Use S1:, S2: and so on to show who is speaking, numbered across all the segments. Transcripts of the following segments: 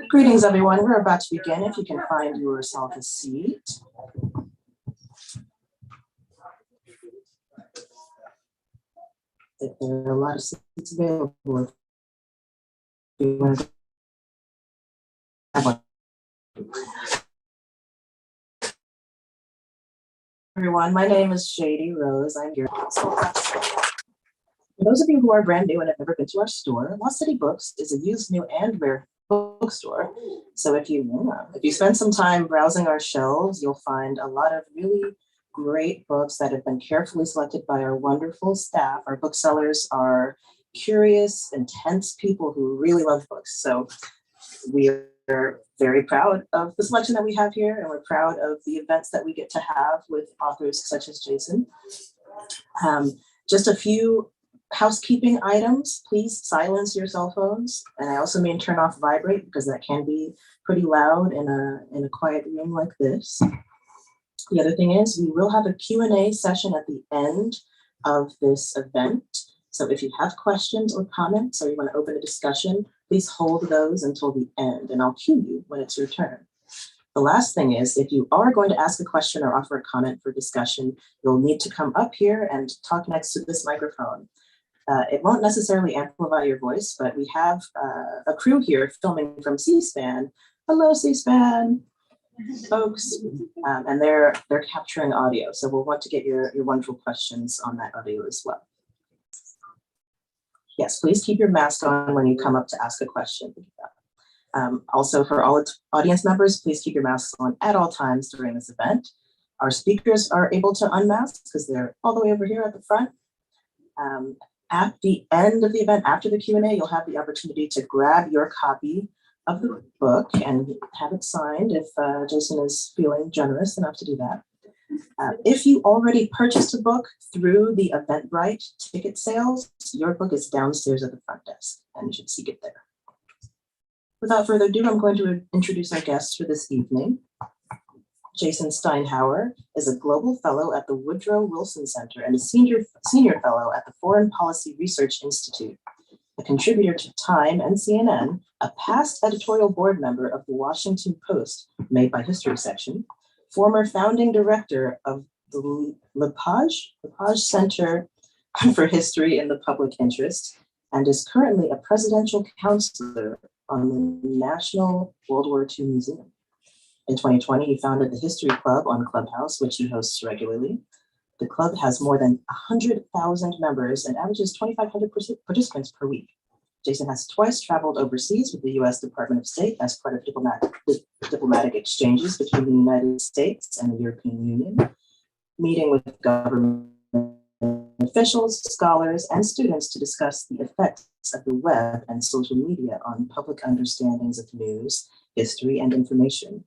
S1: Greetings, everyone. We're about to begin. If you can find yourself a seat. If there are a lot of seats available, if you want to have one. Everyone, my name is Shady Rose. I'm here. For those of you who are brand new and have never been to our store, Lost City Books is a used, new, and rare bookstore. So if you spend some time browsing our shelves, you'll find a lot of really great books that have been carefully selected by our wonderful staff. Our booksellers are curious, intense people who really love books. So we are very proud of the selection that we have here, and we're proud of the events that we get to have with authors such as Jason. Just a few housekeeping items. Please silence your cell phones. And I also mean turn off vibrate, because that can be pretty loud in a quiet room like this. The other thing is we will have a Q&A session at the end of this event. So if you have questions or comments, or you want to open a discussion, please hold those until the end, and I'll cue you when it's your turn. The last thing is, if you are going to ask a question or offer a comment for discussion, you'll need to come up here and talk next to this microphone. It won't necessarily amplify your voice, but we have a crew here filming from C-SPAN. Hello, C-SPAN folks, and they're capturing audio. So we'll want to get your wonderful questions on that audio as well. Yes, please keep your mask on when you come up to ask a question. Also, for all audience members, please keep your masks on at all times during this event. Our speakers are able to unmask because they're all the way over here at the front. At the end of the event, after the Q&A, you'll have the opportunity to grab your copy of the book and have it signed if Jason is feeling generous enough to do that. If you already purchased a book through the Eventbrite ticket sales, your book is downstairs at the front desk, and you should seek it there. Without further ado, I'm going to introduce our guests for this evening. Jason Steinhauer is a global fellow at the Woodrow Wilson Center and a senior fellow at the Foreign Policy Research Institute, a contributor to Time and CNN, a past editorial board member of the Washington Post, Made by History section, former founding director of the Lepage Center for History in the Public Interest, and is currently a presidential counselor on the National WWII Museum. In 2020, he founded the History Club on Clubhouse, which he hosts regularly. The club has more than 100,000 members and averages 2,500 participants per week. Jason has twice traveled overseas with the U.S. Department of State as part of diplomatic exchanges between the United States and the European Union, meeting with government officials, scholars, and students to discuss the effects of the web and social media on public understandings of news, history, and information.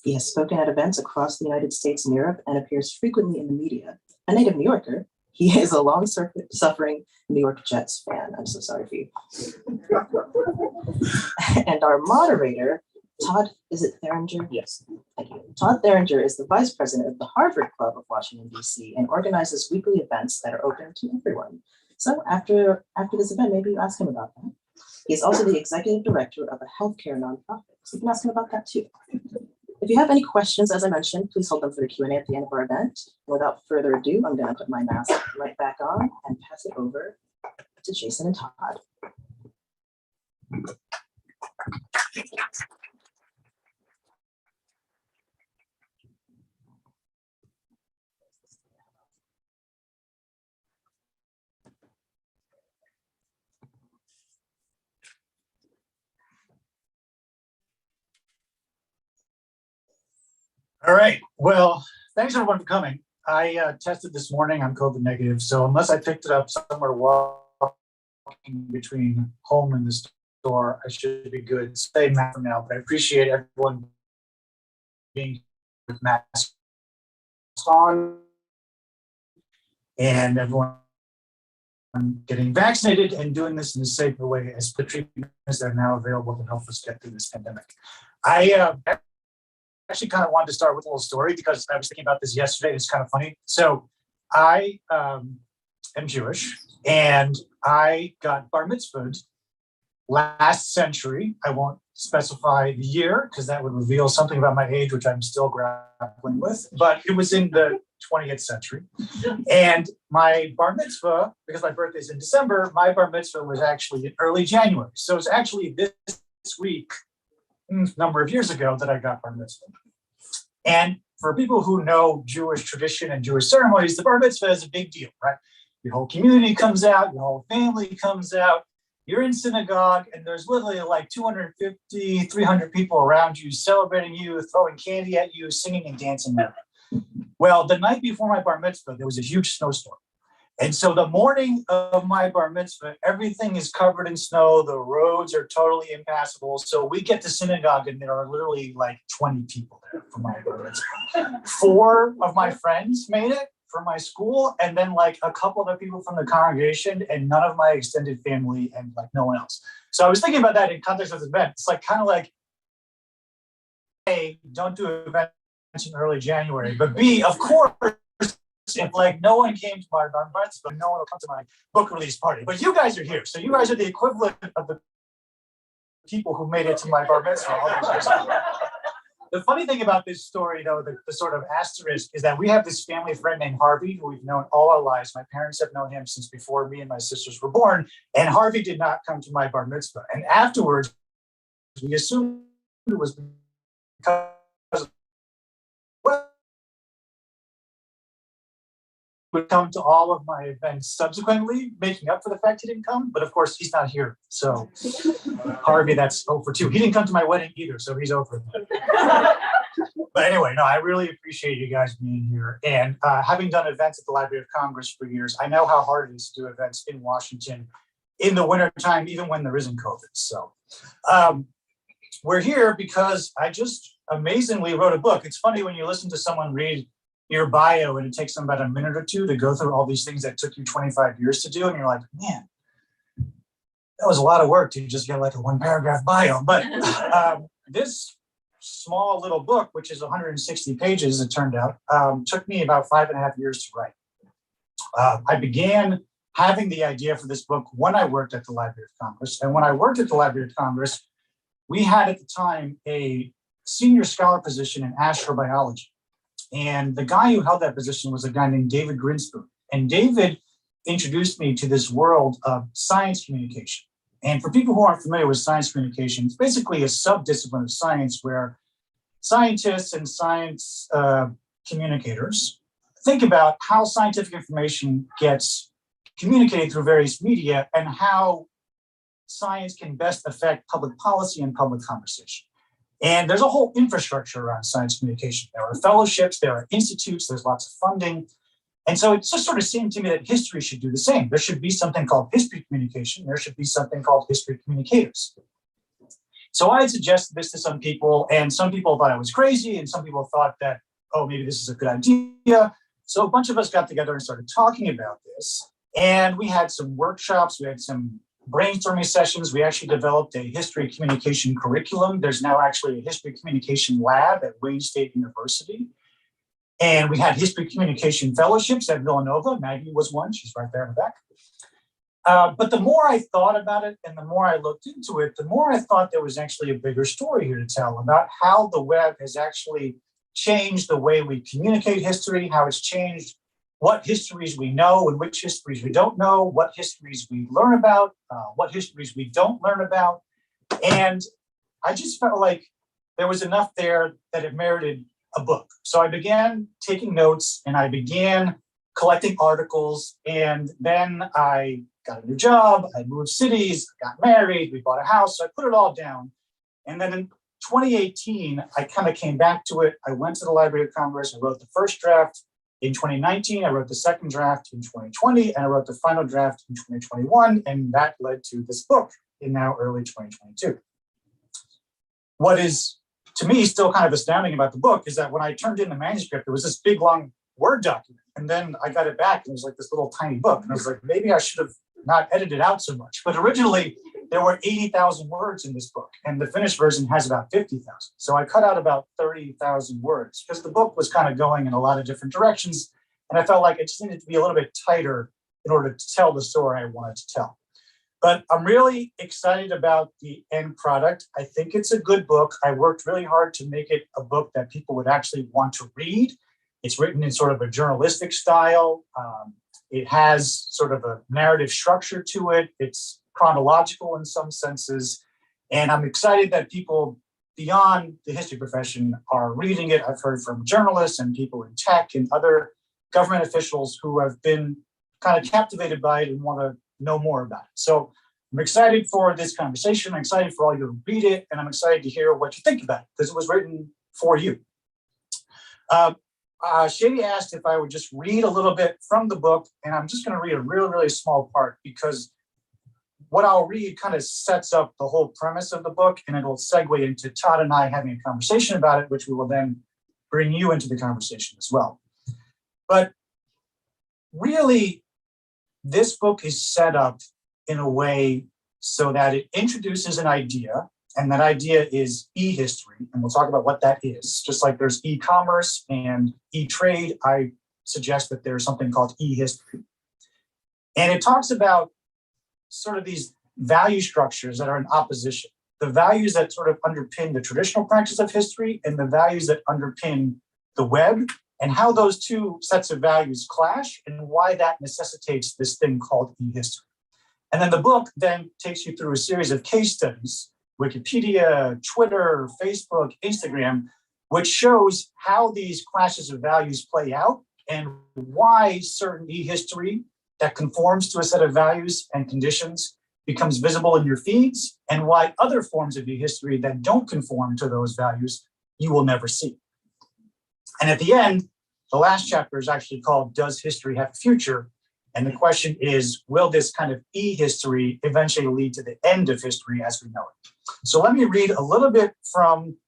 S1: He has spoken at events across the United States and Europe and appears frequently in the media. A native New Yorker, he is a long-suffering New York Jets fan. I'm so sorry for you. And our moderator, Todd, is it Theringer? Yes, thank you. Todd Theringer is the vice president of the Harvard Club of Washington, D.C., and organizes weekly events that are open to everyone. So after this event, maybe you ask him about that. He is also the executive director of a healthcare nonprofit, so you can ask him about that too. If you have any questions, as I mentioned, please hold them for the Q&A at the end of our event. And without further ado, I'm going to put my mask right back on and pass it over to Jason and Todd.
S2: All right. Well, thanks everyone for coming. I tested this morning. I'm COVID negative. So unless I picked it up somewhere walking between home and the store, I should be good. Stay mad for now, but I appreciate everyone being with masks on and everyone getting vaccinated and doing this in a safer way as the treatments that are now available to help us get through this pandemic. I actually kind of wanted to start with a little story because I was thinking about this yesterday. It's kind of funny. So I am Jewish and I got bar mitzvahed last century. I won't specify the year because that would reveal something about my age, which I'm still grappling with, but it was in the 20th century. And my bar mitzvah, because my birthday's in December, my bar mitzvah was actually in early January. So it's actually this week, a number of years ago, that I got bar mitzvah. And for people who know Jewish tradition and Jewish ceremonies, the bar mitzvah is a big deal, right? Your whole community comes out, your whole family comes out, you're in synagogue, and there's literally like 250, 300 people around you celebrating you, throwing candy at you, singing and dancing. Well, the night before my bar mitzvah, there was a huge snowstorm. And so the morning of my bar mitzvah, everything is covered in snow. The roads are totally impassable. So we get to synagogue and there are literally like 20 people there for my bar mitzvah. 4 of my friends made it from my school, and then like a couple of people from the congregation, and none of my extended family, and like no one else. So I was thinking about that in context of this event. It's like kind of like, A, don't do events in early January, but B, of course, if like no one came to my bar mitzvah, no one will come to my book release party. But you guys are here, so you guys are the equivalent of the people who made it to my bar mitzvah all those years ago. The funny thing about this story, though, the sort of asterisk, is that we have this family friend named Harvey, who we've known all our lives. My parents have known him since before me and my sisters were born, and Harvey did not come to my bar mitzvah. And afterwards, we assumed it was because would come to all of my events subsequently, making up for the fact he didn't come. But of course, he's not here. So Harvey, that's 0 for 2. He didn't come to my wedding either, so he's over. But anyway, no, I really appreciate you guys being here. And having done events at the Library of Congress for years, I know how hard it is to do events in Washington in the wintertime, even when there isn't COVID. So we're here because I just amazingly wrote a book. It's funny when you listen to someone read your bio and it takes them about a minute or two to go through all these things that took you 25 years to do. And you're like, man, that was a lot of work to just get like a 1-paragraph bio. But this small little book, which is 160 pages, it turned out, took me about 5.5 years to write. I began having the idea for this book when I worked at the Library of Congress. And when I worked at the Library of Congress, we had at the time a senior scholar position in astrobiology. And the guy who held that position was a guy named David Grinspoon. And David introduced me to this world of science communication. And for people who aren't familiar with science communication, it's basically a sub-discipline of science where scientists and science communicators think about how scientific information gets communicated through various media and how science can best affect public policy and public conversation. And there's a whole infrastructure around science communication. There are fellowships, there are institutes, there's lots of funding. And so it just sort of seemed to me that history should do the same. There should be something called history communication. There should be something called history communicators. So I had suggested this to some people, and some people thought I was crazy, and some people thought that, oh, maybe this is a good idea. So a bunch of us got together and started talking about this. And we had some workshops, we had some brainstorming sessions. We actually developed a history communication curriculum. There's now actually a history communication lab at Wayne State University. And we had history communication fellowships at Villanova. Maggie was one, she's right there in the back. But the more I thought about it and the more I looked into it, the more I thought there was actually a bigger story here to tell about how the web has actually changed the way we communicate history, how it's changed what histories we know and which histories we don't know, what histories we learn about, what histories we don't learn about. And I just felt like there was enough there that it merited a book. So I began taking notes and I began collecting articles. And then I got a new job, I moved cities, got married, we bought a house. So I put it all down. And then in 2018, I kind of came back to it. I went to the Library of Congress, I wrote the first draft in 2019, I wrote the second draft in 2020, and I wrote the final draft in 2021, and that led to this book in now early 2022. What is, to me, still kind of astounding about the book is that when I turned in the manuscript, it was this big, long Word document. And then I got it back, and it was like this little tiny book. And I was like, maybe I should have not edited out so much. But originally, there were 80,000 words in this book, and the finished version has about 50,000. So I cut out about 30,000 words because the book was kind of going in a lot of different directions. And I felt like it just needed to be a little bit tighter in order to tell the story I wanted to tell. But I'm really excited about the end product. I think it's a good book. I worked really hard to make it a book that people would actually want to read. It's written in sort of a journalistic style. It has sort of a narrative structure to it. It's chronological in some senses. And I'm excited that people beyond the history profession are reading it. I've heard from journalists and people in tech and other government officials who have been kind of captivated by it and want to know more about it. So I'm excited for this conversation. I'm excited for all you to read it, and I'm excited to hear what you think about it because it was written for you. Shady asked if I would just read a little bit from the book, and I'm just going to read a really, really small part because what I'll read kind of sets up the whole premise of the book, and it'll segue into Todd and I having a conversation about it, which we will then bring you into the conversation as well. But really, this book is set up in a way so that it introduces an idea, and that idea is e-history, and we'll talk about what that is. Just like there's e-commerce and e-trade, I suggest that there's something called e-history. And it talks about sort of these value structures that are in opposition, the values that sort of underpin the traditional practice of history and the values that underpin the web, and how those two sets of values clash and why that necessitates this thing called e-history. And then the book then takes you through a series of case studies, Wikipedia, Twitter, Facebook, Instagram, which shows how these clashes of values play out and why certain e-history that conforms to a set of values and conditions becomes visible in your feeds, and why other forms of e-history that don't conform to those values you will never see. And at the end, the last chapter is actually called Does History Have a Future? And the question is, will this kind of e-history eventually lead to the end of history as we know it? So let me read a little bit from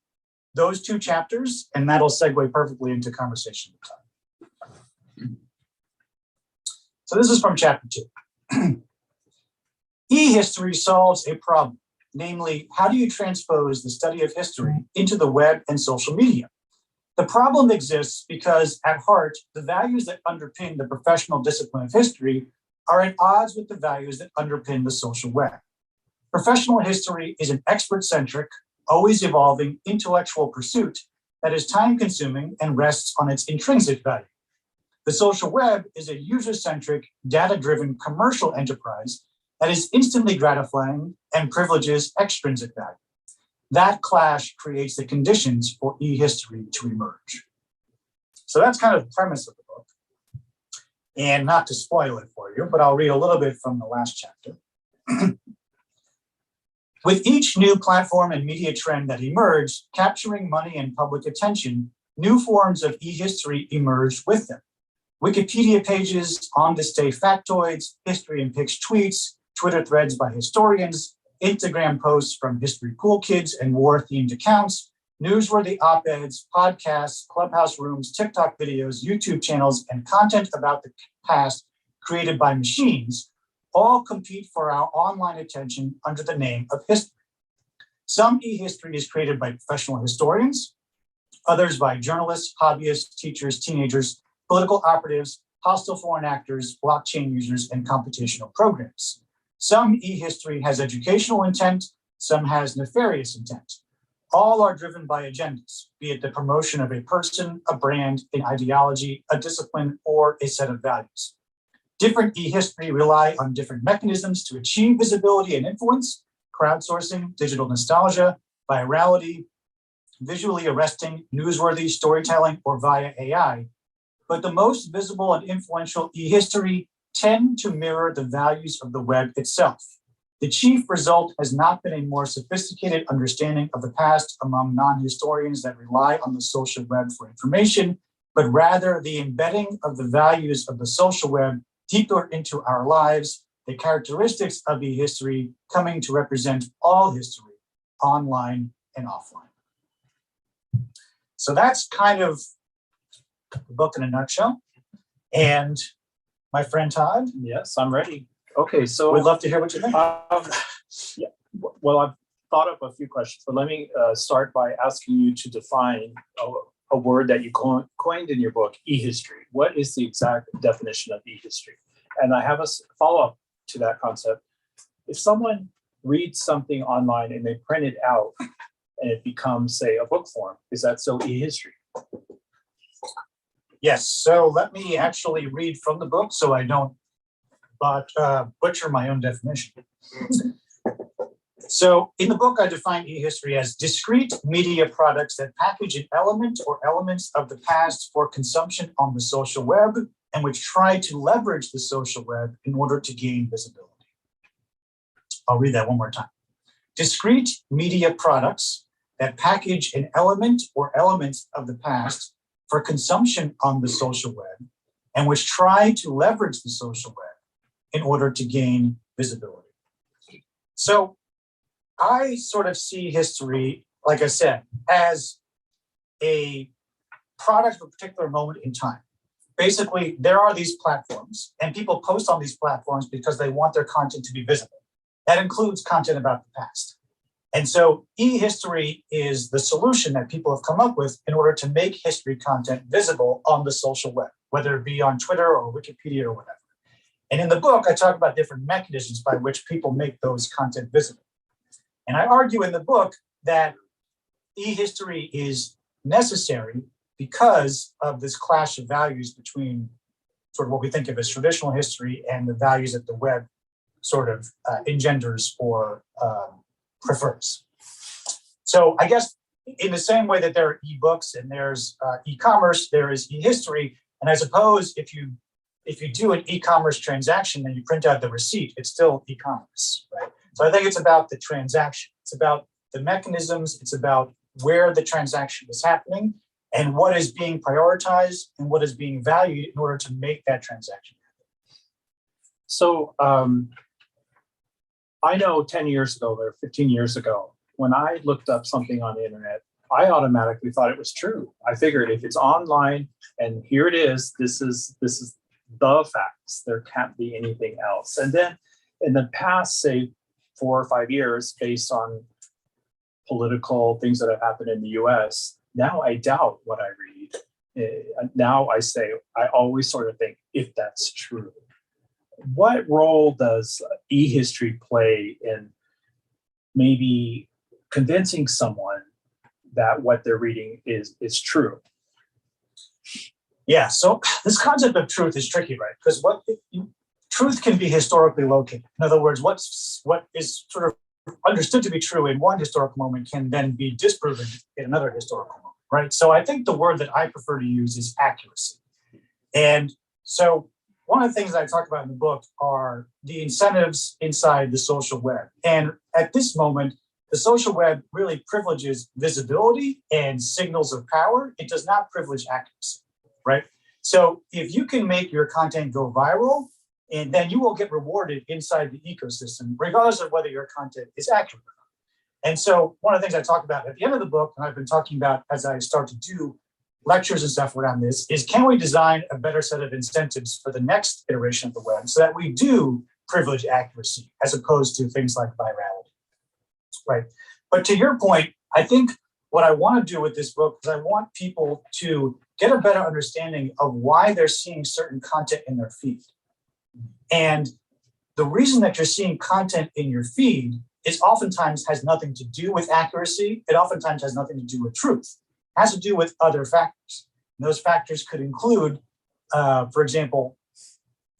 S2: those two chapters, and that'll segue perfectly into conversation with Todd. So this is from chapter 2. E-history solves a problem, namely, how do you transpose the study of history into the web and social media? The problem exists because, at heart, the values that underpin the professional discipline of history are at odds with the values that underpin the social web. Professional history is an expert-centric, always evolving intellectual pursuit that is time-consuming and rests on its intrinsic value. The social web is a user-centric, data-driven commercial enterprise that is instantly gratifying and privileges extrinsic value. That clash creates the conditions for e-history to emerge. So that's kind of the premise of the book. And not to spoil it for you, but I'll read a little bit from the last chapter. With each new platform and media trend that emerged, capturing money and public attention, new forms of e-history emerged with them. Wikipedia pages, on-this-day factoids, history and pics tweets, Twitter threads by historians, Instagram posts from history cool kids and war-themed accounts, newsworthy op-eds, podcasts, Clubhouse rooms, TikTok videos, YouTube channels, and content about the past created by machines all compete for our online attention under the name of history. Some e-history is created by professional historians, others by journalists, hobbyists, teachers, teenagers, political operatives, hostile foreign actors, blockchain users, and computational programs. Some e-history has educational intent, some has nefarious intent. All are driven by agendas, be it the promotion of a person, a brand, an ideology, a discipline, or a set of values. Different e-history rely on different mechanisms to achieve visibility and influence: crowdsourcing, digital nostalgia, virality, visually arresting, newsworthy storytelling, or via AI. But the most visible and influential e-history tend to mirror the values of the web itself. The chief result has not been a more sophisticated understanding of the past among non-historians that rely on the social web for information, but rather the embedding of the values of the social web deeper into our lives, the characteristics of EHistory coming to represent all history, online and offline. So that's kind of the book in a nutshell. And my friend Todd?
S3: Yes, I'm ready. Okay, so
S2: we'd love to hear what you think.
S3: Yeah, well, I've thought up a few questions, but let me start by asking you to define a word that you coined in your book, EHistory. What is the exact definition of EHistory? And I have a follow-up to that concept. If someone reads something online and they print it out and it becomes, say, a book form, is that still EHistory?
S2: Yes, so let me actually read from the book so I don't butcher my own definition. So in the book, I define EHistory as discrete media products that package an element or elements of the past for consumption on the social web and which try to leverage the social web in order to gain visibility. I'll read that one more time. Discrete media products that package an element or elements of the past for consumption on the social web and which try to leverage the social web in order to gain visibility. So I sort of see history, like I said, as a product of a particular moment in time. Basically, there are these platforms, and people post on these platforms because they want their content to be visible. That includes content about the past. And so EHistory is the solution that people have come up with in order to make history content visible on the social web, whether it be on Twitter or Wikipedia or whatever. And in the book, I talk about different mechanisms by which people make those content visible. And I argue in the book that EHistory is necessary because of this clash of values between sort of what we think of as traditional history and the values that the web sort of engenders or prefers. So I guess in the same way that there are ebooks and there's e-commerce, there is EHistory. And I suppose if you do an e-commerce transaction and you print out the receipt, it's still e-commerce, right? So I think it's about the transaction. It's about the mechanisms. It's about where the transaction is happening and what is being prioritized and what is being valued in order to make that transaction happen.
S3: So I know 10 years ago or 15 years ago, when I looked up something on the internet, I automatically thought it was true. I figured if it's online and here it is, this is the facts. There can't be anything else. And then in the past, say, 4 or 5 years, based on political things that have happened in the US, now I doubt what I read. Now I say, I always sort of think, if that's true. What role does EHistory play in maybe convincing someone that what they're reading is true?
S2: Yeah, so this concept of truth is tricky, right? Because truth can be historically located. In other words, what is sort of understood to be true in one historical moment can then be disproven in another historical moment, right? So I think the word that I prefer to use is accuracy. And so one of the things that I talk about in the book are the incentives inside the social web. And at this moment, the social web really privileges visibility and signals of power. It does not privilege accuracy, right? So if you can make your content go viral, and then you will get rewarded inside the ecosystem, regardless of whether your content is accurate or not. And so one of the things I talk about at the end of the book, and I've been talking about as I start to do lectures and stuff around this, is can we design a better set of incentives for the next iteration of the web so that we do privilege accuracy as opposed to things like virality, right? But to your point, I think what I want to do with this book is I want people to get a better understanding of why they're seeing certain content in their feed. And the reason that you're seeing content in your feed is oftentimes has nothing to do with accuracy. It oftentimes has nothing to do with truth. It has to do with other factors. And those factors could include, for example,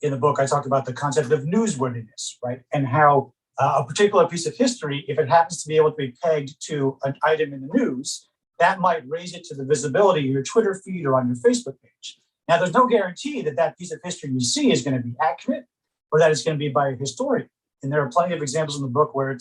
S2: in the book, I talk about the concept of newsworthiness, right? And how a particular piece of history, if it happens to be able to be pegged to an item in the news, that might raise it to the visibility of your Twitter feed or on your Facebook page. Now, there's no guarantee that that piece of history you see is going to be accurate or that it's going to be by a historian. And there are plenty of examples in the book where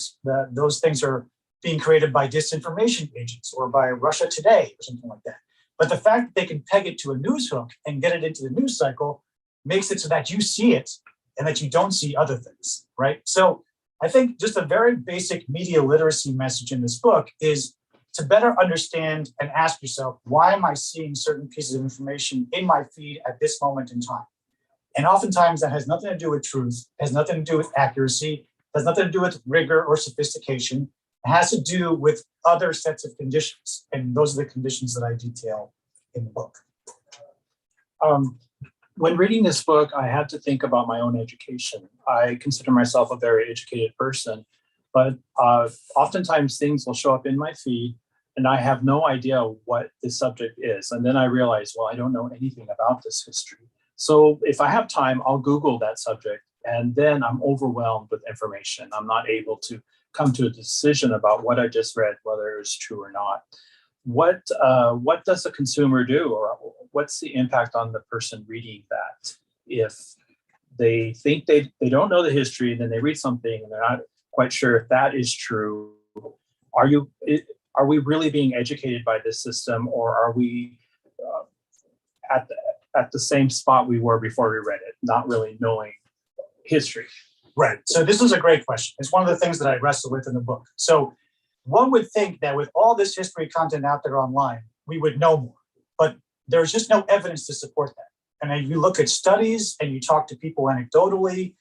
S2: those things are being created by disinformation agents or by Russia Today or something like that. But the fact that they can peg it to a news hook and get it into the news cycle makes it so that you see it and that you don't see other things, right? So I think just a very basic media literacy message in this book is to better understand and ask yourself, why am I seeing certain pieces of information in my feed at this moment in time? And oftentimes that has nothing to do with truth, has nothing to do with accuracy, has nothing to do with rigor or sophistication. It has to do with other sets of conditions. And those are the conditions that I detail in the book.
S3: When reading this book, I had to think about my own education. I consider myself a very educated person, but oftentimes things will show up in my feed and I have no idea what the subject is. And then I realize, well, I don't know anything about this history. So if I have time, I'll Google that subject, and then I'm overwhelmed with information. I'm not able to come to a decision about what I just read, whether it's true or not. What does the consumer do, or what's the impact on the person reading that? If they think they don't know the history, then they read something and they're not quite sure if that is true. Are we really being educated by this system, or are we at the same spot we were before we read it, not really knowing history?
S2: Right. So this is a great question. It's one of the things that I wrestle with in the book. So one would think that with all this history content out there online, we would know more, but there's just no evidence to support that. And then you look at studies and you talk to people anecdotally,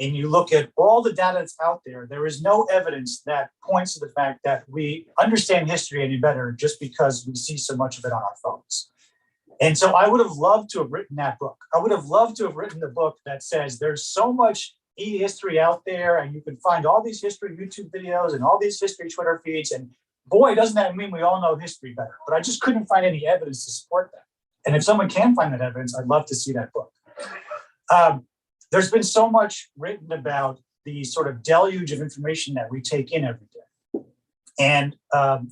S2: and you look at all the data that's out there, there is no evidence that points to the fact that we understand history any better just because we see so much of it on our phones. And so I would have loved to have written that book. I would have loved to have written the book that says there's so much EHistory out there, and you can find all these history YouTube videos and all these history Twitter feeds. And boy, doesn't that mean we all know history better? But I just couldn't find any evidence to support that. And if someone can find that evidence, I'd love to see that book. There's been so much written about the sort of deluge of information that we take in every day. And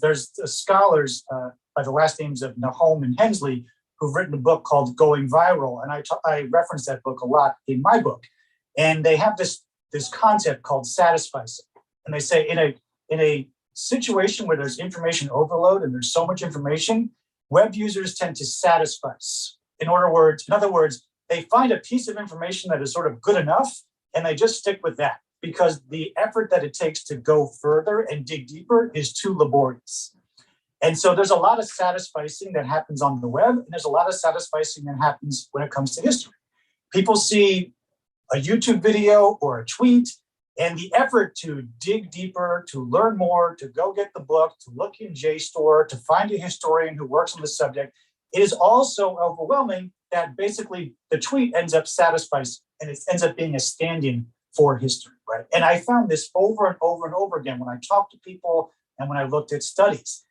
S2: there's scholars by the last names of Nahom and Hensley who've written a book called Going Viral. And I reference that book a lot in my book. And they have this concept called satisficing. And they say in a situation where there's information overload and there's so much information, web users tend to satisfice. In other words, they find a piece of information that is sort of good enough, and they just stick with that because the effort that it takes to go further and dig deeper is too laborious. And so there's a lot of satisficing that happens on the web, and there's a lot of satisficing that happens when it comes to history. People see a YouTube video or a tweet, and the effort to dig deeper, to learn more, to go get the book, to look in JSTOR, to find a historian who works on the subject, it is all so overwhelming that basically the tweet ends up satisfying, and it ends up being a stand-in for history, right? And I found this over and over and over again when I talked to people and when I looked at studies.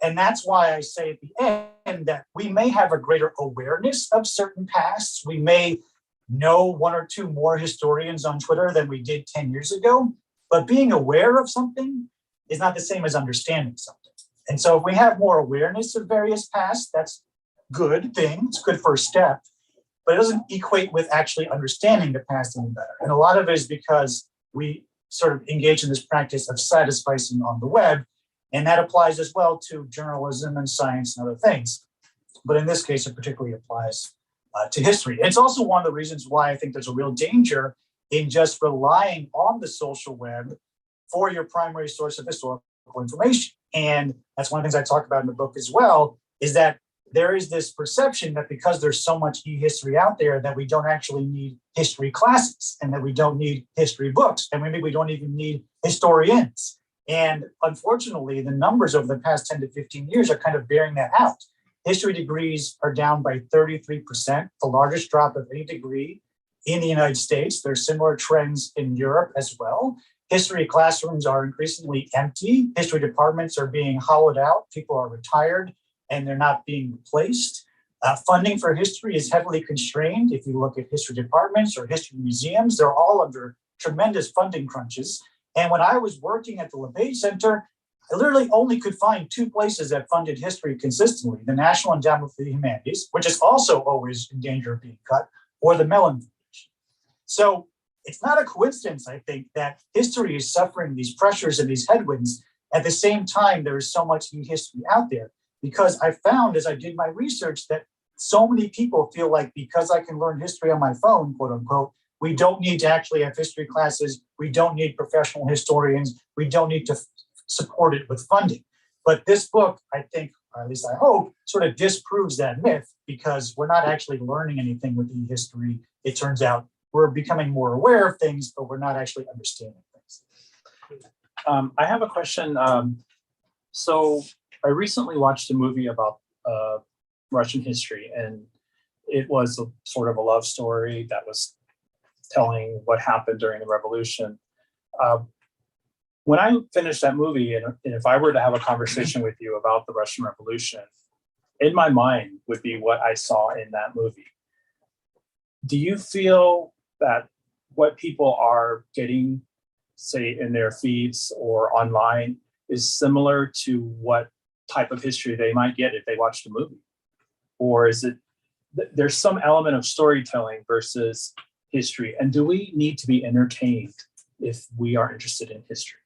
S2: And that's why I say at the end that we may have a greater awareness of certain pasts. We may know one or two more historians on Twitter than we did 10 years ago, but being aware of something is not the same as understanding something. And so if we have more awareness of various pasts, that's a good thing. It's a good first step, but it doesn't equate with actually understanding the past any better. And a lot of it is because we sort of engage in this practice of satisficing on the web, and that applies as well to journalism and science and other things. But in this case, it particularly applies to history. It's also one of the reasons why I think there's a real danger in just relying on the social web for your primary source of historical information. And that's one of the things I talk about in the book as well, is that there is this perception that because there's so much e-history out there that we don't actually need history classes and that we don't need history books and maybe we don't even need historians. And unfortunately, the numbers over the past 10 to 15 years are kind of bearing that out. History degrees are down by 33%, the largest drop of any degree in the United States. There's similar trends in Europe as well. History classrooms are increasingly empty. History departments are being hollowed out. People are retired and they're not being replaced. Funding for history is heavily constrained. If you look at history departments or history museums, they're all under tremendous funding crunches. And when I was working at the Lepage Center, I literally only could find two places that funded history consistently: the National Endowment for the Humanities, which is also always in danger of being cut, or the Mellon Foundation. So it's not a coincidence, I think, that history is suffering these pressures and these headwinds. At the same time, there is so much new history out there. because I found as I did my research that so many people feel like because I can learn history on my phone, quote unquote, we don't need to actually have history classes. We don't need professional historians. We don't need to support it with funding. But this book, I think, or at least I hope, sort of disproves that myth, because we're not actually learning anything with EHistory. It turns out we're becoming more aware of things, but we're not actually understanding things.
S3: I have a question. So I recently watched a movie about Russian history, and it was a sort of a love story that was telling what happened during the revolution. When I finished that movie, and if I were to have a conversation with you about the Russian Revolution, in my mind would be what I saw in that movie. Do you feel that what people are getting, say, in their feeds or online is similar to what type of history they might get if they watched a movie? Or is it, there's some element of storytelling versus history? And do we need to be entertained if we are interested in history?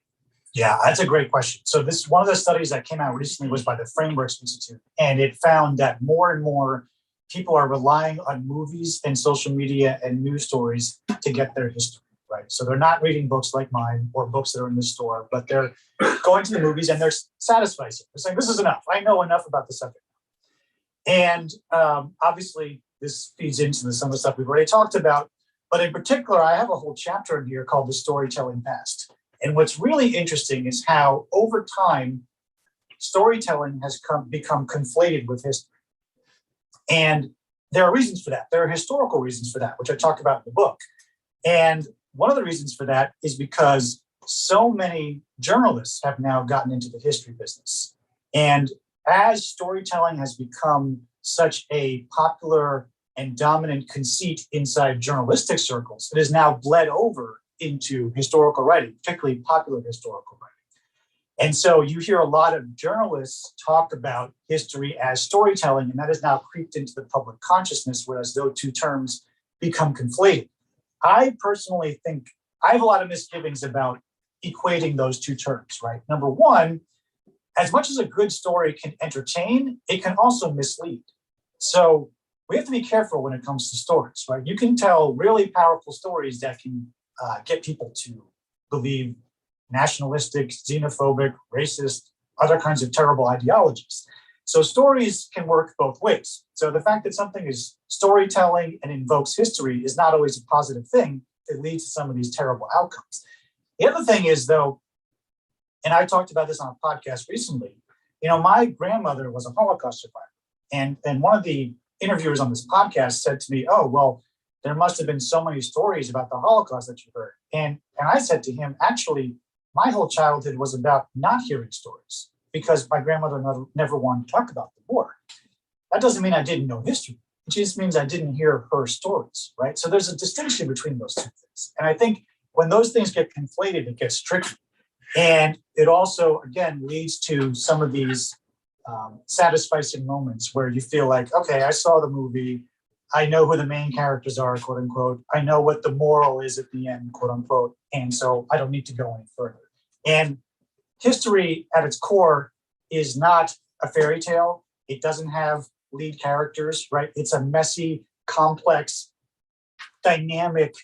S2: Yeah, that's a great question. So this one of the studies that came out recently was by the Frameworks Institute, and it found that more and more people are relying on movies and social media and news stories to get their history, right? So they're not reading books like mine or books that are in the store, but they're going to the movies and they're satisfied. They're saying, this is enough. I know enough about the subject. And obviously, this feeds into some of the stuff we've already talked about. But in particular, I have a whole chapter in here called The Storytelling Past. And what's really interesting is how over time, storytelling has become conflated with history. And there are reasons for that. There are historical reasons for that, which I talk about in the book. And one of the reasons for that is because so many journalists have now gotten into the history business. And as storytelling has become such a popular and dominant conceit inside journalistic circles, it has now bled over into historical writing, particularly popular historical writing. And so you hear a lot of journalists talk about history as storytelling, and that has now creeped into the public consciousness, whereas those two terms become conflated. I personally think I have a lot of misgivings about equating those two terms, right? Number one, as much as a good story can entertain, it can also mislead. So we have to be careful when it comes to stories, right? You can tell really powerful stories that can get people to believe nationalistic, xenophobic, racist, other kinds of terrible ideologies. So stories can work both ways. So the fact that something is storytelling and invokes history is not always a positive thing. It leads to some of these terrible outcomes. The other thing is, though, and I talked about this on a podcast recently, my grandmother was a Holocaust survivor. And one of the interviewers on this podcast said to me, oh, well, there must have been so many stories about the Holocaust that you heard. And I said to him, actually, my whole childhood was about not hearing stories because my grandmother never wanted to talk about the war. That doesn't mean I didn't know history. It just means I didn't hear her stories, right? So there's a distinction between those two things. And I think when those things get conflated, it gets tricky. And it also, again, leads to some of these satisficing moments where you feel like, okay, I saw the movie. I know who the main characters are, quote unquote. I know what the moral is at the end, quote unquote. And so I don't need to go any further. And history at its core is not a fairy tale. It doesn't have lead characters, right? It's a messy, complex, dynamic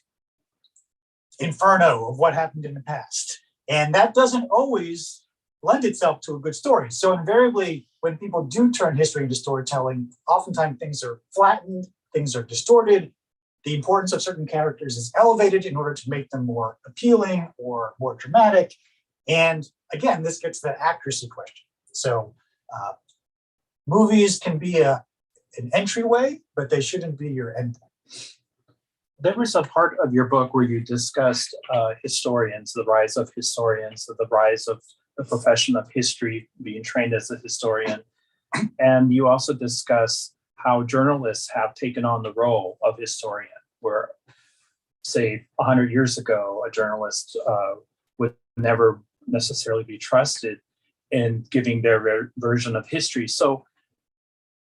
S2: inferno of what happened in the past. And that doesn't always lend itself to a good story. So invariably, when people do turn history into storytelling, oftentimes things are flattened, things are distorted. The importance of certain characters is elevated in order to make them more appealing or more dramatic. And again, this gets to the accuracy question. So movies can be an entryway, but they shouldn't be your endpoint.
S3: There was a part of your book where you discussed historians, the rise of historians, the rise of the profession of history, being trained as a historian. And you also discuss how journalists have taken on the role of historian, where, say, 100 years ago, a journalist would never necessarily be trusted in giving their version of history. So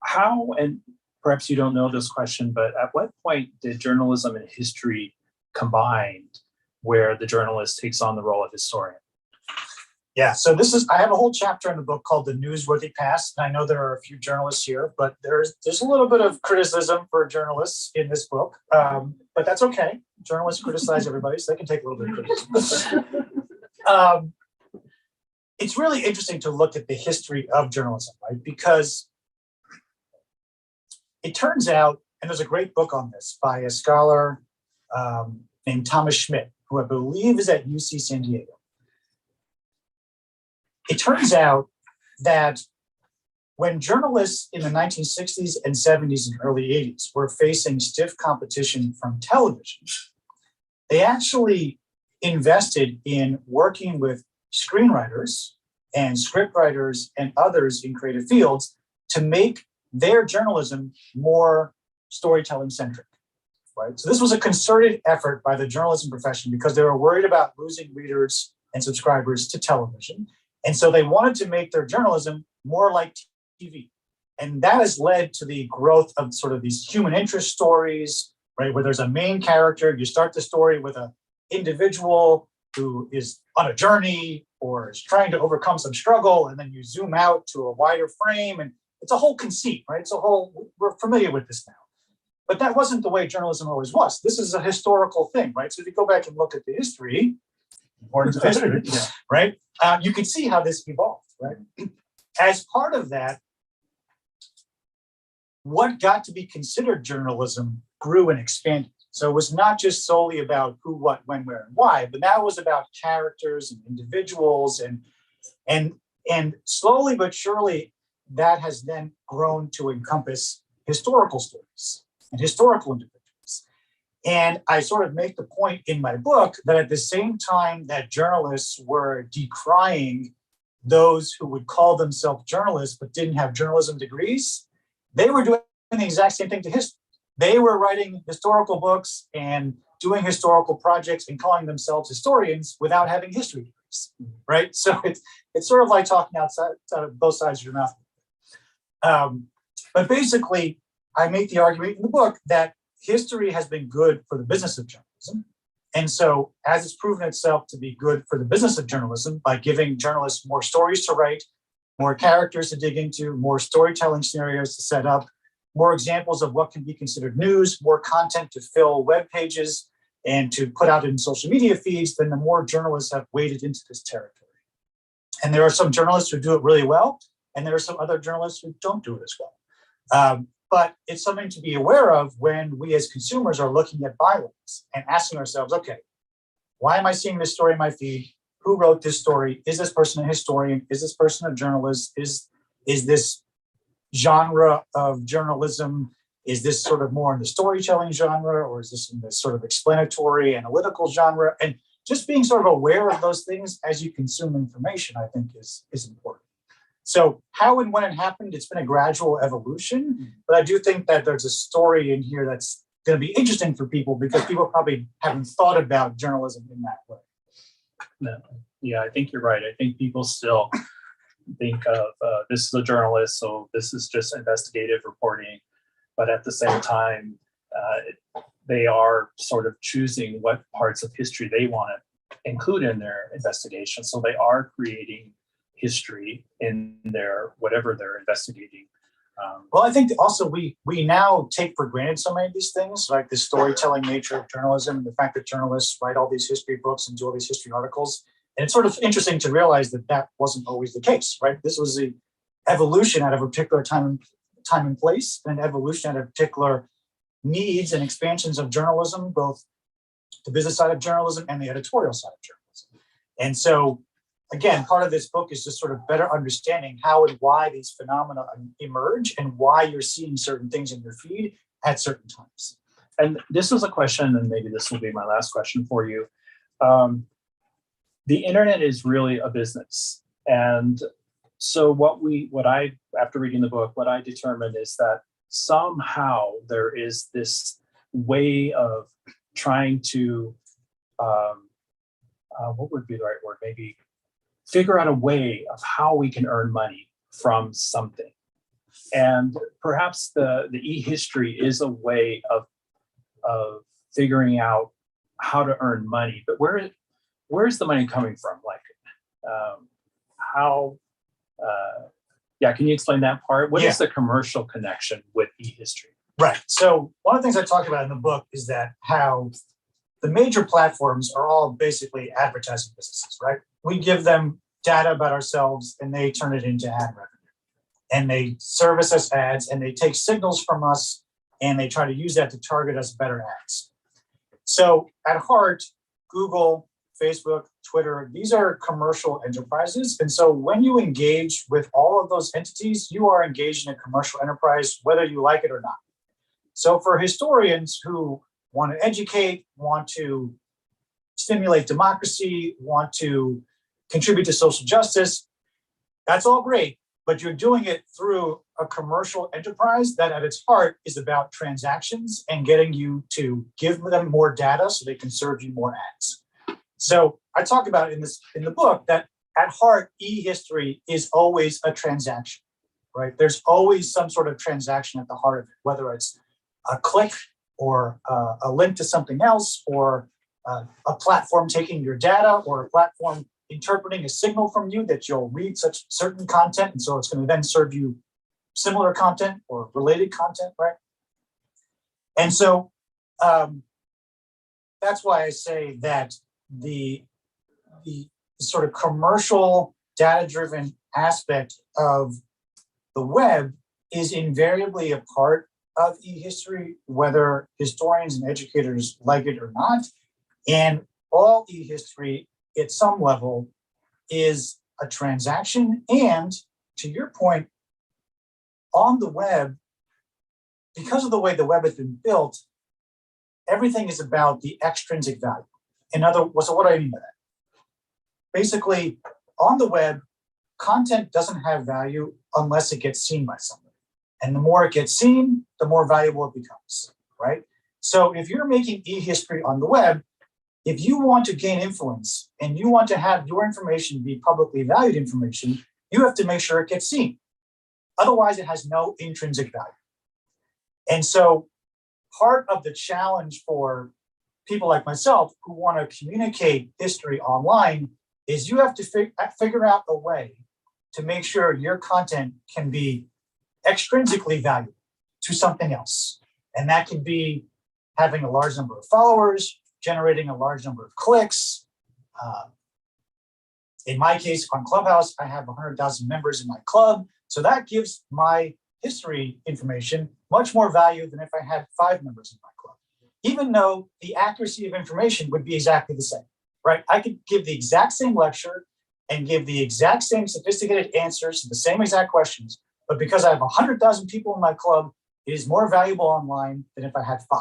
S3: how, and perhaps you don't know this question, but at what point did journalism and history combine where the journalist takes on the role of historian?
S2: Yeah, so I have a whole chapter in the book called The Newsworthy Past. And I know there are a few journalists here, but there's a little bit of criticism for journalists in this book. But that's okay. Journalists criticize everybody, so they can take a little bit of criticism. It's really interesting to look at the history of journalism, right? Because it turns out, and there's a great book on this by a scholar named Thomas Schmidt, who I believe is at UC San Diego. It turns out that when journalists in the 1960s and 70s and early 80s were facing stiff competition from television, they actually invested in working with screenwriters and scriptwriters and others in creative fields to make their journalism more storytelling centric, right? So this was a concerted effort by the journalism profession because they were worried about losing readers and subscribers to television. And so they wanted to make their journalism more like TV. And that has led to the growth of sort of these human interest stories, right? Where there's a main character. You start the story with an individual who is on a journey or is trying to overcome some struggle. And then you zoom out to a wider frame. And it's a whole conceit, right? We're familiar with this now. But that wasn't the way journalism always was. This is a historical thing, right? So if you go back and look at the history, importance of history, right? You can see how this evolved, right? As part of that, what got to be considered journalism grew and expanded. So it was not just solely about who, what, when, where, and why, but now it was about characters and individuals, and slowly but surely that has then grown to encompass historical stories and historical individuals. And I sort of make the point in my book that at the same time that journalists were decrying those who would call themselves journalists but didn't have journalism degrees, they were doing the exact same thing to history. They were writing historical books and doing historical projects and calling themselves historians without having history degrees, right? So it's sort of like talking outside of both sides of your mouth. But basically, I make the argument in the book that history has been good for the business of journalism. And so as it's proven itself to be good for the business of journalism by giving journalists more stories to write, more characters to dig into, more storytelling scenarios to set up, more examples of what can be considered news, more content to fill web pages and to put out in social media feeds, then the more journalists have waded into this territory. And there are some journalists who do it really well, and there are some other journalists who don't do it as well. But it's something to be aware of when we as consumers are looking at bylaws and asking ourselves, okay, why am I seeing this story in my feed? Who wrote this story? Is this person a historian? Is this person a journalist? Is this genre of journalism? Is this sort of more in the storytelling genre, or is this in the sort of explanatory, analytical genre? And just being sort of aware of those things as you consume information, I think is important. So how and when it happened, it's been a gradual evolution, but I do think that there's a story in here that's going to be interesting for people because people probably haven't thought about journalism in that way.
S3: Yeah, I think you're right. I think people still think of this is a journalist, so this is just investigative reporting. But at the same time, they are sort of choosing what parts of history they want to include in their investigation. So they are creating history in their whatever they're investigating.
S2: Well, I think also we now take for granted so many of these things, like the storytelling nature of journalism and the fact that journalists write all these history books and do all these history articles. And it's sort of interesting to realize that that wasn't always the case, right? This was the evolution out of a particular time and place, and evolution out of particular needs and expansions of journalism, both the business side of journalism and the editorial side of journalism. And so, again, part of this book is just sort of better understanding how and why these phenomena emerge and why you're seeing certain things in your feed at certain times.
S3: And this was a question, and maybe this will be my last question for you. The internet is really a business. And so what I, after reading the book, what I determined is that somehow there is this way of trying to, what would be the right word? Maybe figure out a way of how we can earn money from something. And perhaps the EHistory is a way of figuring out how to earn money. But where's the money coming from? Like, how, yeah, can you explain that part? What
S2: Yeah.
S3: is the commercial connection with eHistory?
S2: Right. So one of the things I talk about in the book is that how the major platforms are all basically advertising businesses, right? We give them data about ourselves and they turn it into ad revenue. And they service us ads and they take signals from us and they try to use that to target us better ads. So at heart, Google, Facebook, Twitter, these are commercial enterprises. And so when you engage with all of those entities, you are engaged in a commercial enterprise, whether you like it or not. So for historians who want to educate, want to stimulate democracy, want to contribute to social justice, that's all great, but you're doing it through a commercial enterprise that at its heart is about transactions and getting you to give them more data so they can serve you more ads. So I talk about in the book that at heart, eHistory is always a transaction, right? There's always some sort of transaction at the heart of it, whether it's a click or a link to something else, or a platform taking your data, or a platform interpreting a signal from you that you'll read such certain content, and so it's going to then serve you similar content or related content, right? And so that's why I say that the sort of commercial data-driven aspect of the web is invariably a part of eHistory, whether historians and educators like it or not. And all eHistory at some level is a transaction. And to your point, on the web, because of the way the web has been built, everything is about the extrinsic value. So what do I mean by that? Basically, on the web, content doesn't have value unless it gets seen by somebody. And the more it gets seen, the more valuable it becomes, right? So if you're making eHistory on the web, if you want to gain influence and you want to have your information be publicly valued information, you have to make sure it gets seen. Otherwise, it has no intrinsic value. And so part of the challenge for people like myself who want to communicate history online is you have to figure out a way to make sure your content can be extrinsically valuable to something else. And that could be having a large number of followers, generating a large number of clicks. In my case, on Clubhouse, I have 100,000 members in my club. So that gives my history information much more value than if I had 5 members in my club, even though the accuracy of information would be exactly the same, right? I could give the exact same lecture and give the exact same sophisticated answers to the same exact questions. But because I have 100,000 people in my club, it is more valuable online than if I had 5,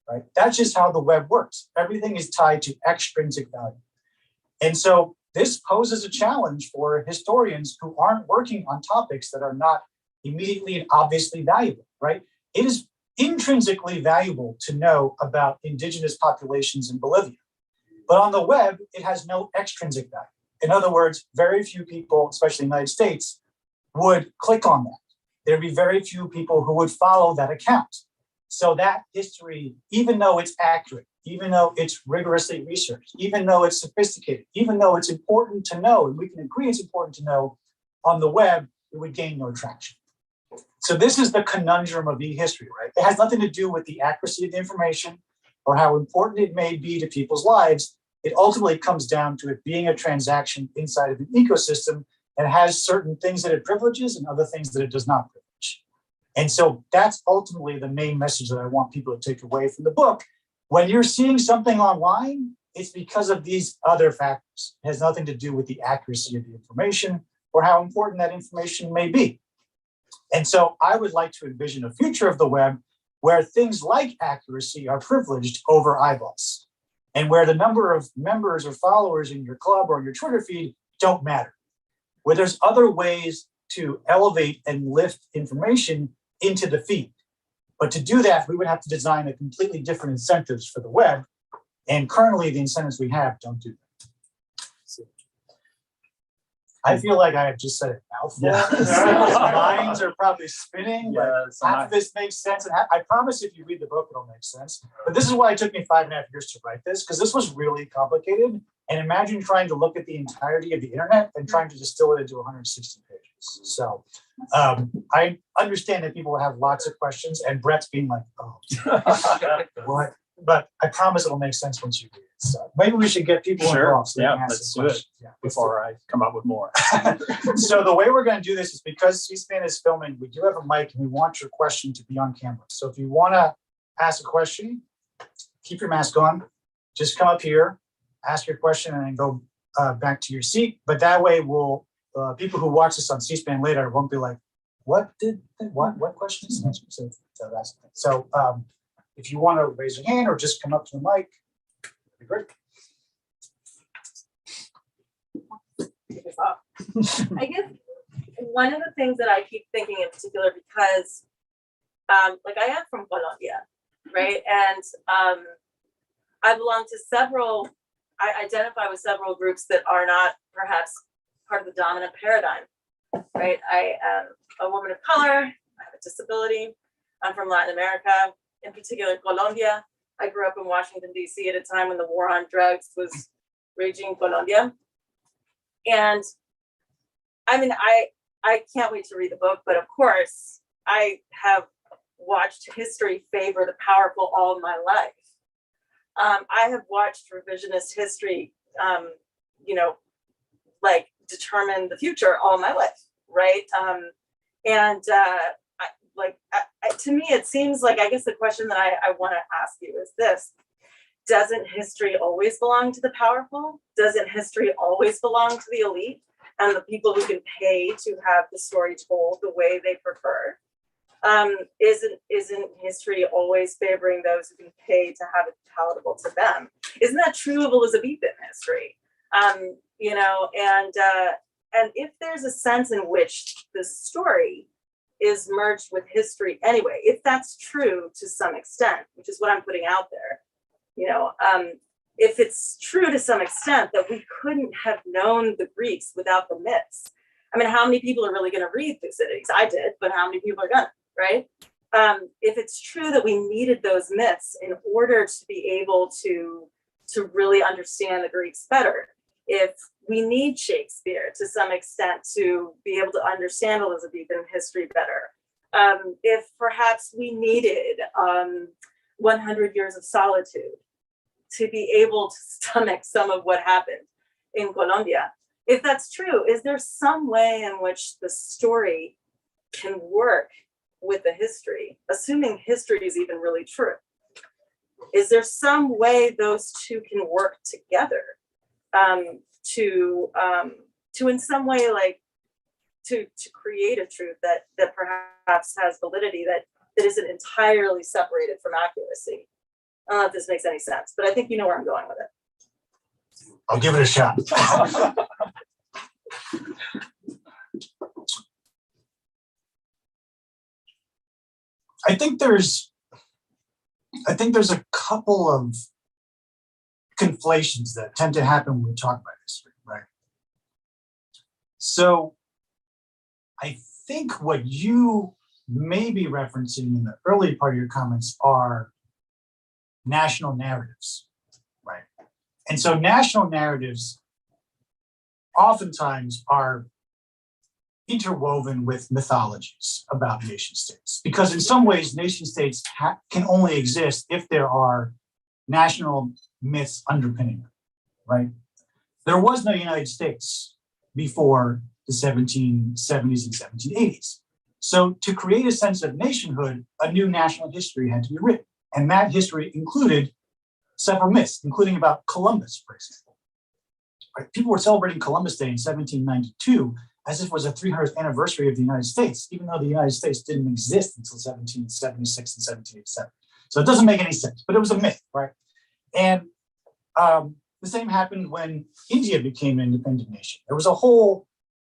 S2: right? That's just how the web works. Everything is tied to extrinsic value. And so this poses a challenge for historians who aren't working on topics that are not immediately and obviously valuable, right? It is intrinsically valuable to know about indigenous populations in Bolivia. But on the web, it has no extrinsic value. In other words, very few people, especially in the United States, would click on that. There'd be very few people who would follow that account. So that history, even though it's accurate, even though it's rigorously researched, even though it's sophisticated, even though it's important to know, and we can agree it's important to know, on the web, it would gain no traction. So this is the conundrum of eHistory, right? It has nothing to do with the accuracy of the information or how important it may be to people's lives. It ultimately comes down to it being a transaction inside of an ecosystem and has certain things that it privileges and other things that it does not privilege. And so that's ultimately the main message that I want people to take away from the book. When you're seeing something online, it's because of these other factors. It has nothing to do with the accuracy of the information or how important that information may be. And so I would like to envision a future of the web where things like accuracy are privileged over eyeballs, and where the number of members or followers in your club or your Twitter feed don't matter, where there's other ways to elevate and lift information into the feed. But to do that, we would have to design a completely different incentives for the web. And currently the incentives we have don't do that. I feel like I have just said it mouthful. Yeah. Minds are probably spinning, but half of this makes sense. And I promise if you read the book, it'll make sense. But this is why it took me 5.5 years to write this, because this was really complicated. And imagine trying to look at the entirety of the internet and trying to distill it into 160 pages. So I understand that people have lots of questions, and Brett's being like, oh, what? But I promise it'll make sense once you read it. So maybe we should get people involved. So
S3: Yeah, let's do it before I come up with more.
S2: So the way we're going to do this is because C-SPAN is filming, we do have a mic and we want your question to be on camera. So if you want to ask a question, keep your mask on, just come up here, ask your question, and then go back to your seat. But that way we'll, people who watch this on C-SPAN later won't be like, what question is this? So if you want to raise your hand or just come up to the mic, that'd be great.
S4: I guess one of the things that I keep thinking in particular, because like I am from Colombia, right? And I belong to several, I identify with several groups that are not perhaps part of the dominant paradigm, right? I am a woman of color, I have a disability, I'm from Latin America, in particular Colombia. I grew up in Washington, D.C. at a time when the war on drugs was raging in Colombia. And I mean, I can't wait to read the book, but of course, I have watched history favor the powerful all my life. I have watched revisionist history, you know, like determine the future all my life, right? To me, it seems like, I guess the question that I want to ask you is this: doesn't history always belong to the powerful? Doesn't history always belong to the elite and the people who can pay to have the story told the way they prefer? Isn't history always favoring those who can pay to have it palatable to them? Isn't that true of Elizabethan history? You know, and if there's a sense in which the story is merged with history anyway, if that's true to some extent, which is what I'm putting out there, you know, if it's true to some extent that we couldn't have known the Greeks without the myths. I mean, how many people are really going to read Thucydides? I did, but how many people are going to, right? If it's true that we needed those myths in order to be able to really understand the Greeks better, if we need Shakespeare to some extent to be able to understand Elizabethan history better, if perhaps we needed 100 Years of Solitude to be able to stomach some of what happened in Colombia, if that's true, is there some way in which the story can work with the history, assuming history is even really true? Is there some way those two can work together to in some way, like, to create a truth that perhaps has validity, that isn't entirely separated from accuracy? I don't know if this makes any sense, but I think you know where I'm going with it.
S2: I'll give it a shot. I think there's a couple of conflations that tend to happen when we talk about history, right? So I think what you may be referencing in the early part of your comments are national narratives, right? And so national narratives oftentimes are interwoven with mythologies about nation states, because in some ways nation states can only exist if there are national myths underpinning them, right? There was no United States before the 1770s and 1780s. So to create a sense of nationhood, a new national history had to be written. And that history included several myths, including about Columbus, for example. Right? People were celebrating Columbus Day in 1792 as if it was the 300th anniversary of the United States, even though the United States didn't exist until 1776 and 1787. So it doesn't make any sense, but it was a myth, right? And the same happened when India became an independent nation. There was a whole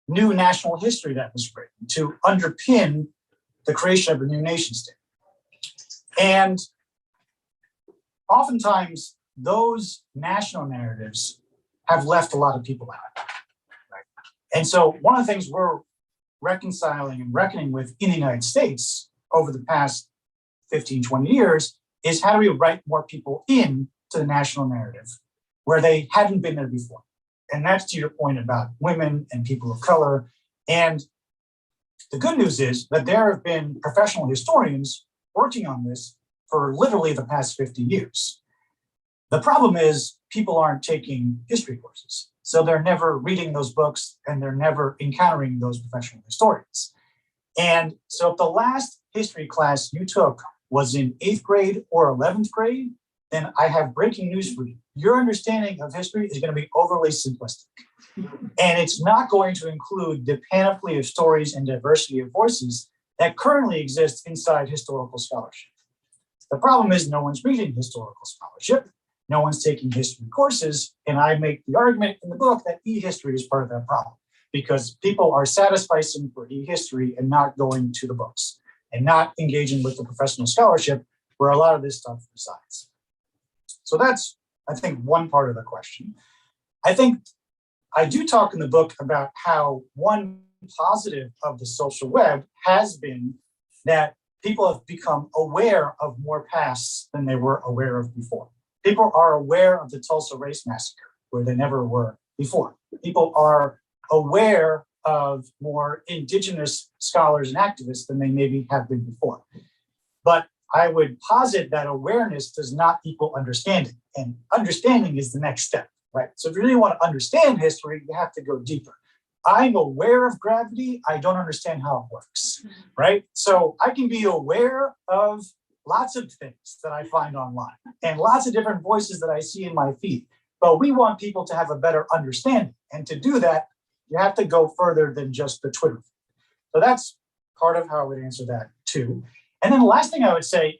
S2: new national history that was written to underpin the creation of a new nation state. And oftentimes, those national narratives have left a lot of people out. Right? And so one of the things we're reconciling and reckoning with in the United States over the past 15, 20 years is how do we write more people in to the national narrative where they hadn't been there before. And that's to your point about women and people of color. And the good news is that there have been professional historians working on this for literally the past 50 years. The problem is people aren't taking history courses. So they're never reading those books and they're never encountering those professional historians. And so if the last history class you took was in 8th grade or 11th grade, then I have breaking news for you. Your understanding of history is going to be overly simplistic. And it's not going to include the panoply of stories and diversity of voices that currently exist inside historical scholarship. The problem is no one's reading historical scholarship. No one's taking history courses. And I make the argument in the book that EHistory is part of that problem because people are satisficing for EHistory and not going to the books and not engaging with the professional scholarship where a lot of this stuff resides. So that's, I think, one part of the question. I think I do talk in the book about how one positive of the social web has been that people have become aware of more pasts than they were aware of before. People are aware of the Tulsa Race Massacre, where they never were before. People are aware of more indigenous scholars and activists than they maybe have been before. But I would posit that awareness does not equal understanding, and understanding is the next step, right? So if you really want to understand history, you have to go deeper. I'm aware of gravity, I don't understand how it works, right? So I can be aware of lots of things that I find online and lots of different voices that I see in my feed, but we want people to have a better understanding. And to do that, you have to go further than just the Twitter. So that's part of how I would answer that too. And then the last thing I would say,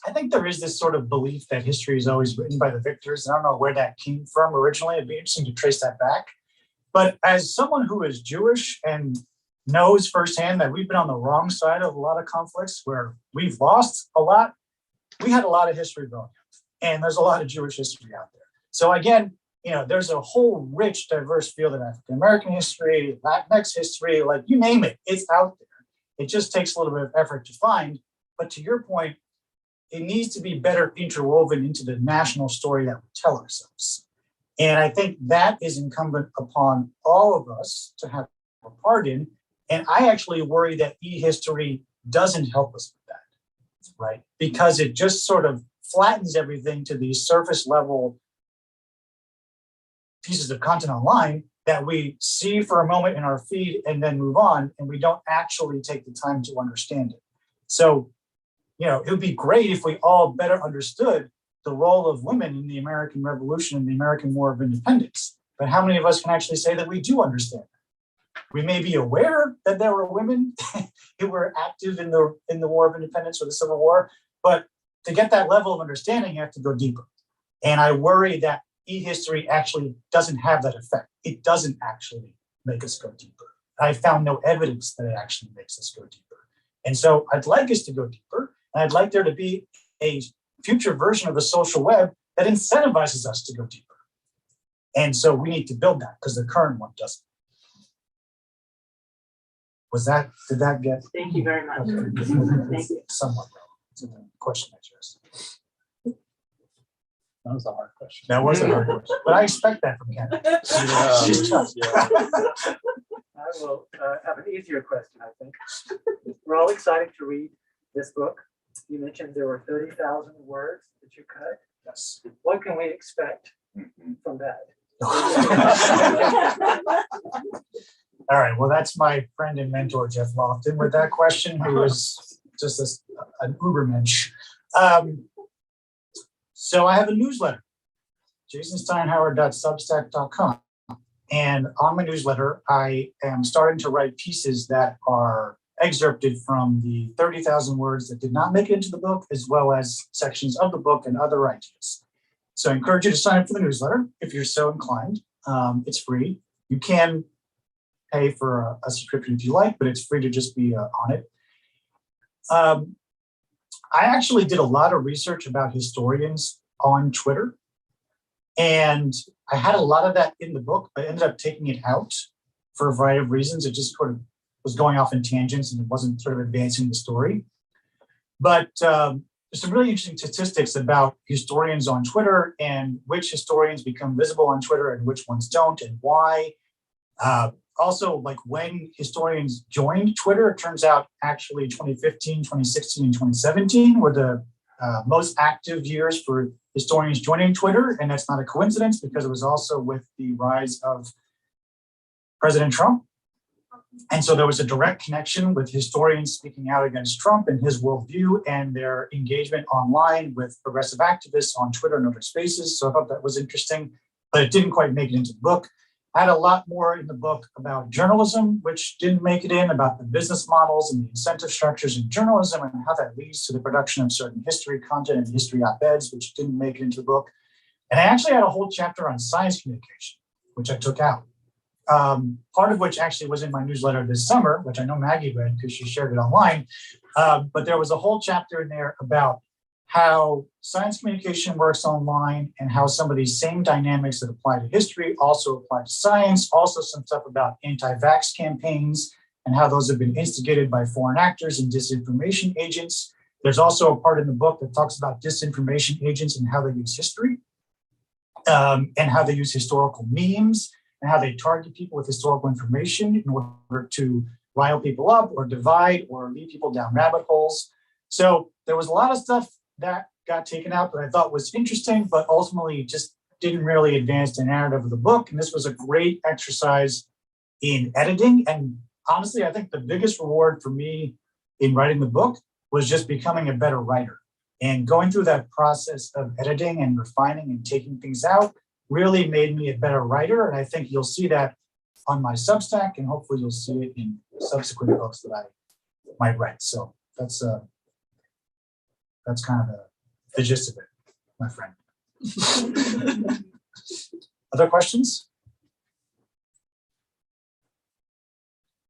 S2: I think there is this sort of belief that history is always written by the victors. I don't know where that came from originally. It'd be interesting to trace that back. But as someone who is Jewish and knows firsthand that we've been on the wrong side of a lot of conflicts where we've lost a lot, we had a lot of history growing up. And there's a lot of Jewish history out there. So again, there's a whole rich, diverse field of African-American history, Latinx history, like you name it, it's out there. It just takes a little bit of effort to find. But to your point, it needs to be better interwoven into the national story that we tell ourselves. And I think that is incumbent upon all of us to have a part in. And I actually worry that EHistory doesn't help us with that, right? Because it just sort of flattens everything to these surface level pieces of content online that we see for a moment in our feed and then move on, and we don't actually take the time to understand it. So, it would be great if we all better understood the role of women in the American Revolution and the American War of Independence. But how many of us can actually say that we do understand that? We may be aware that there were women who were active in the War of Independence or the Civil War, but to get that level of understanding, you have to go deeper. And I worry that EHistory actually doesn't have that effect. It doesn't actually make us go deeper. I found no evidence that it actually makes us go deeper. And so I'd like us to go deeper, and I'd like there to be a future version of the social web that incentivizes us to go deeper. And so we need to build that because the current one doesn't. Did that get?
S4: Thank you very much.
S2: Okay.
S4: Thank you.
S2: Somewhat relevant to the question I just.
S3: That was a hard question.
S2: That was a hard question, but I expect that from Canada. She's tough.
S5: I will have an easier question, I think. We're all excited to read this book. You mentioned there were 30,000 words that you cut.
S2: Yes.
S5: What can we expect from that?
S2: All right. Well, that's my friend and mentor, Jeff Lofton, with that question, who is just an ubermensch. So I have a newsletter, jasonsteinhauer.substack.com. And on my newsletter, I am starting to write pieces that are excerpted from the 30,000 words that did not make it into the book, as well as sections of the book and other ideas. So I encourage you to sign up for the newsletter if you're so inclined. It's free. You can pay for a subscription if you like, but it's free to just be on it. I actually did a lot of research about historians on Twitter, and I had a lot of that in the book, but I ended up taking it out for a variety of reasons. It just sort of was going off in tangents and it wasn't sort of advancing the story. But there's some really interesting statistics about historians on Twitter and which historians become visible on Twitter and which ones don't and why. Also, like when historians joined Twitter, it turns out actually 2015, 2016, and 2017 were the most active years for historians joining Twitter. And that's not a coincidence because it was also with the rise of President Trump. And so there was a direct connection with historians speaking out against Trump and his worldview and their engagement online with progressive activists on Twitter and other spaces. So I thought that was interesting, but it didn't quite make it into the book. I had a lot more in the book about journalism, which didn't make it in, about the business models and the incentive structures in journalism and how that leads to the production of certain history content and history op-eds, which didn't make it into the book. And I actually had a whole chapter on science communication, which I took out. Part of which actually was in my newsletter this summer, which I know Maggie read because she shared it online. But there was a whole chapter in there about how science communication works online and how some of these same dynamics that apply to history also apply to science. Also some stuff about anti-vax campaigns and how those have been instigated by foreign actors and disinformation agents. There's also a part in the book that talks about disinformation agents and how they use history and how they use historical memes and how they target people with historical information in order to rile people up or divide or lead people down rabbit holes. So there was a lot of stuff that got taken out that I thought was interesting, but ultimately just didn't really advance the narrative of the book. And this was a great exercise in editing. And honestly, I think the biggest reward for me in writing the book was just becoming a better writer. And going through that process of editing and refining and taking things out really made me a better writer. And I think you'll see that on my Substack, and hopefully you'll see it in subsequent books that I might write. So that's kind of the gist of it, my friend. Other questions?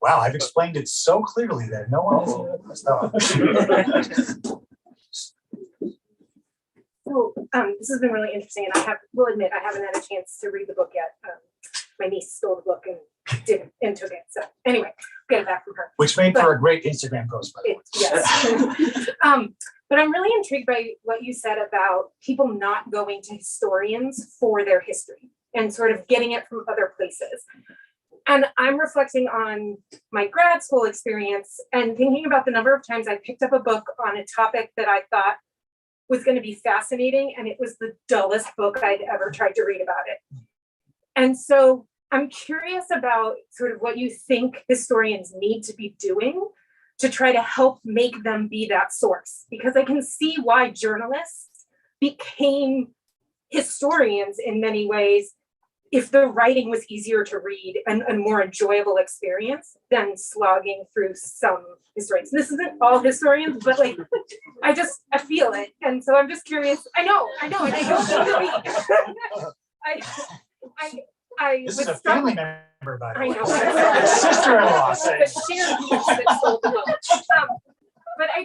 S2: Wow, I've explained it so clearly that no one has
S6: So this has been really interesting, and will admit I haven't had a chance to read the book yet. My niece stole the book and took it. So anyway, get it back from her.
S2: Which made for a great Instagram post, by the way.
S6: Yes. But I'm really intrigued by what you said about people not going to historians for their history and sort of getting it from other places. And I'm reflecting on my grad school experience and thinking about the number of times I picked up a book on a topic that I thought was going to be fascinating, and it was the dullest book I'd ever tried to read about it. And so I'm curious about sort of what you think historians need to be doing to try to help make them be that source, because I can see why journalists became historians in many ways if the writing was easier to read and a more enjoyable experience than slogging through some historians. This isn't all historians, but like, I feel it. And so I'm just curious. I know, and I don't mean to be,
S2: This is a family member, by the way.
S6: I know.
S2: Sister-in-law.
S6: But shared niece that stole the book. But I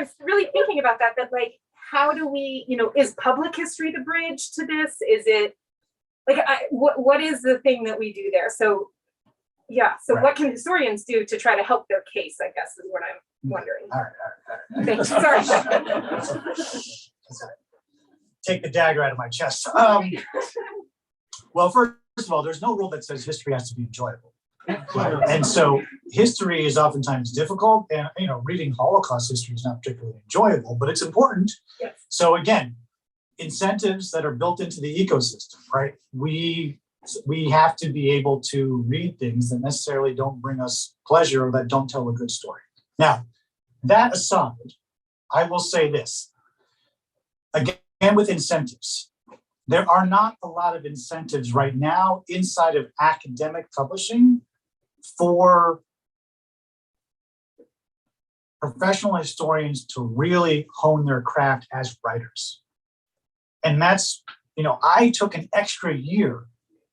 S6: was really thinking about that like, how do we, is public history the bridge to this? Is it, like, what is the thing that we do there? So, yeah. So
S2: right.
S6: What can historians do to try to help their case, I guess, is what I'm wondering.
S2: All right.
S6: Thanks. Sorry.
S2: Take the dagger out of my chest. Well, first of all, there's no rule that says history has to be enjoyable. And so history is oftentimes difficult, and reading Holocaust history is not particularly enjoyable, but it's important.
S6: Yes.
S2: So again, incentives that are built into the ecosystem, right? We have to be able to read things that necessarily don't bring us pleasure or that don't tell a good story. Now, that aside, I will say this. Again, with incentives, there are not a lot of incentives right now inside of academic publishing for professional historians to really hone their craft as writers. And that's, I took an extra year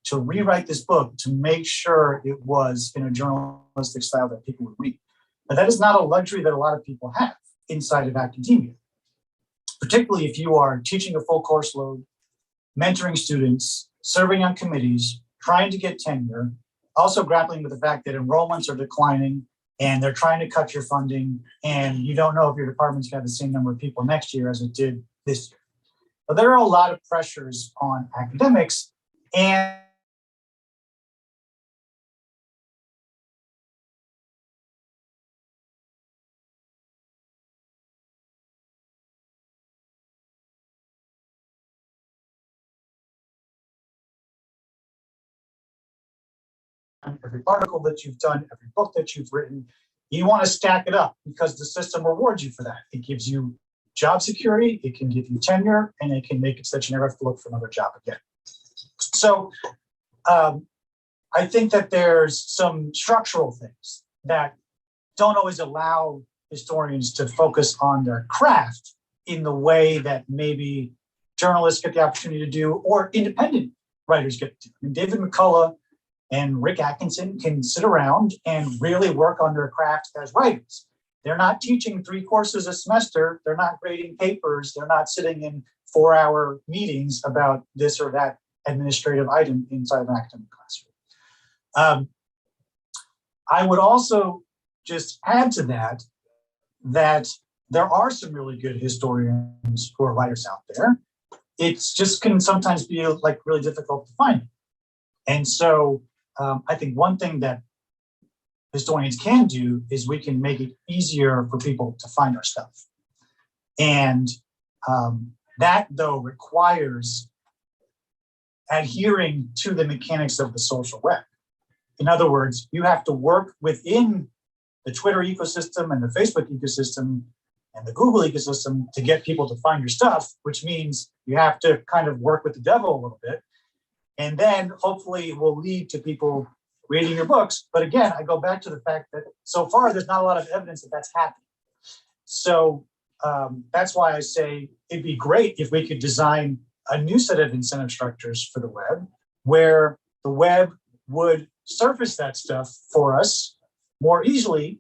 S2: to rewrite this book to make sure it was in a journalistic style that people would read. But that is not a luxury that a lot of people have inside of academia, particularly if you are teaching a full course load, mentoring students, serving on committees, trying to get tenure, also grappling with the fact that enrollments are declining, and they're trying to cut your funding, and you don't know if your department's got the same number of people next year as it did this year. But there are a lot of pressures on academics, and every article that you've done, every book that you've written, you want to stack it up because the system rewards you for that. It gives you job security, it can give you tenure, and it can make it so that you never have to look for another job again. So I think that there's some structural things that don't always allow historians to focus on their craft in the way that maybe journalists get the opportunity to do, or independent writers get to do. I mean, David McCullough and Rick Atkinson can sit around and really work on their craft as writers. They're not teaching 3 courses a semester. They're not grading papers. They're not sitting in 4-hour meetings about this or that administrative item inside of an academic classroom. I would also just add to that, that there are some really good historians who are writers out there. It's just can sometimes be like really difficult to find. And so I think one thing that historians can do is we can make it easier for people to find our stuff. And that, though, requires adhering to the mechanics of the social web. In other words, you have to work within the Twitter ecosystem and the Facebook ecosystem and the Google ecosystem to get people to find your stuff, which means you have to kind of work with the devil a little bit. And then hopefully it will lead to people reading your books. But again, I go back to the fact that so far there's not a lot of evidence that that's happening. So that's why I say it'd be great if we could design a new set of incentive structures for the web, where the web would surface that stuff for us more easily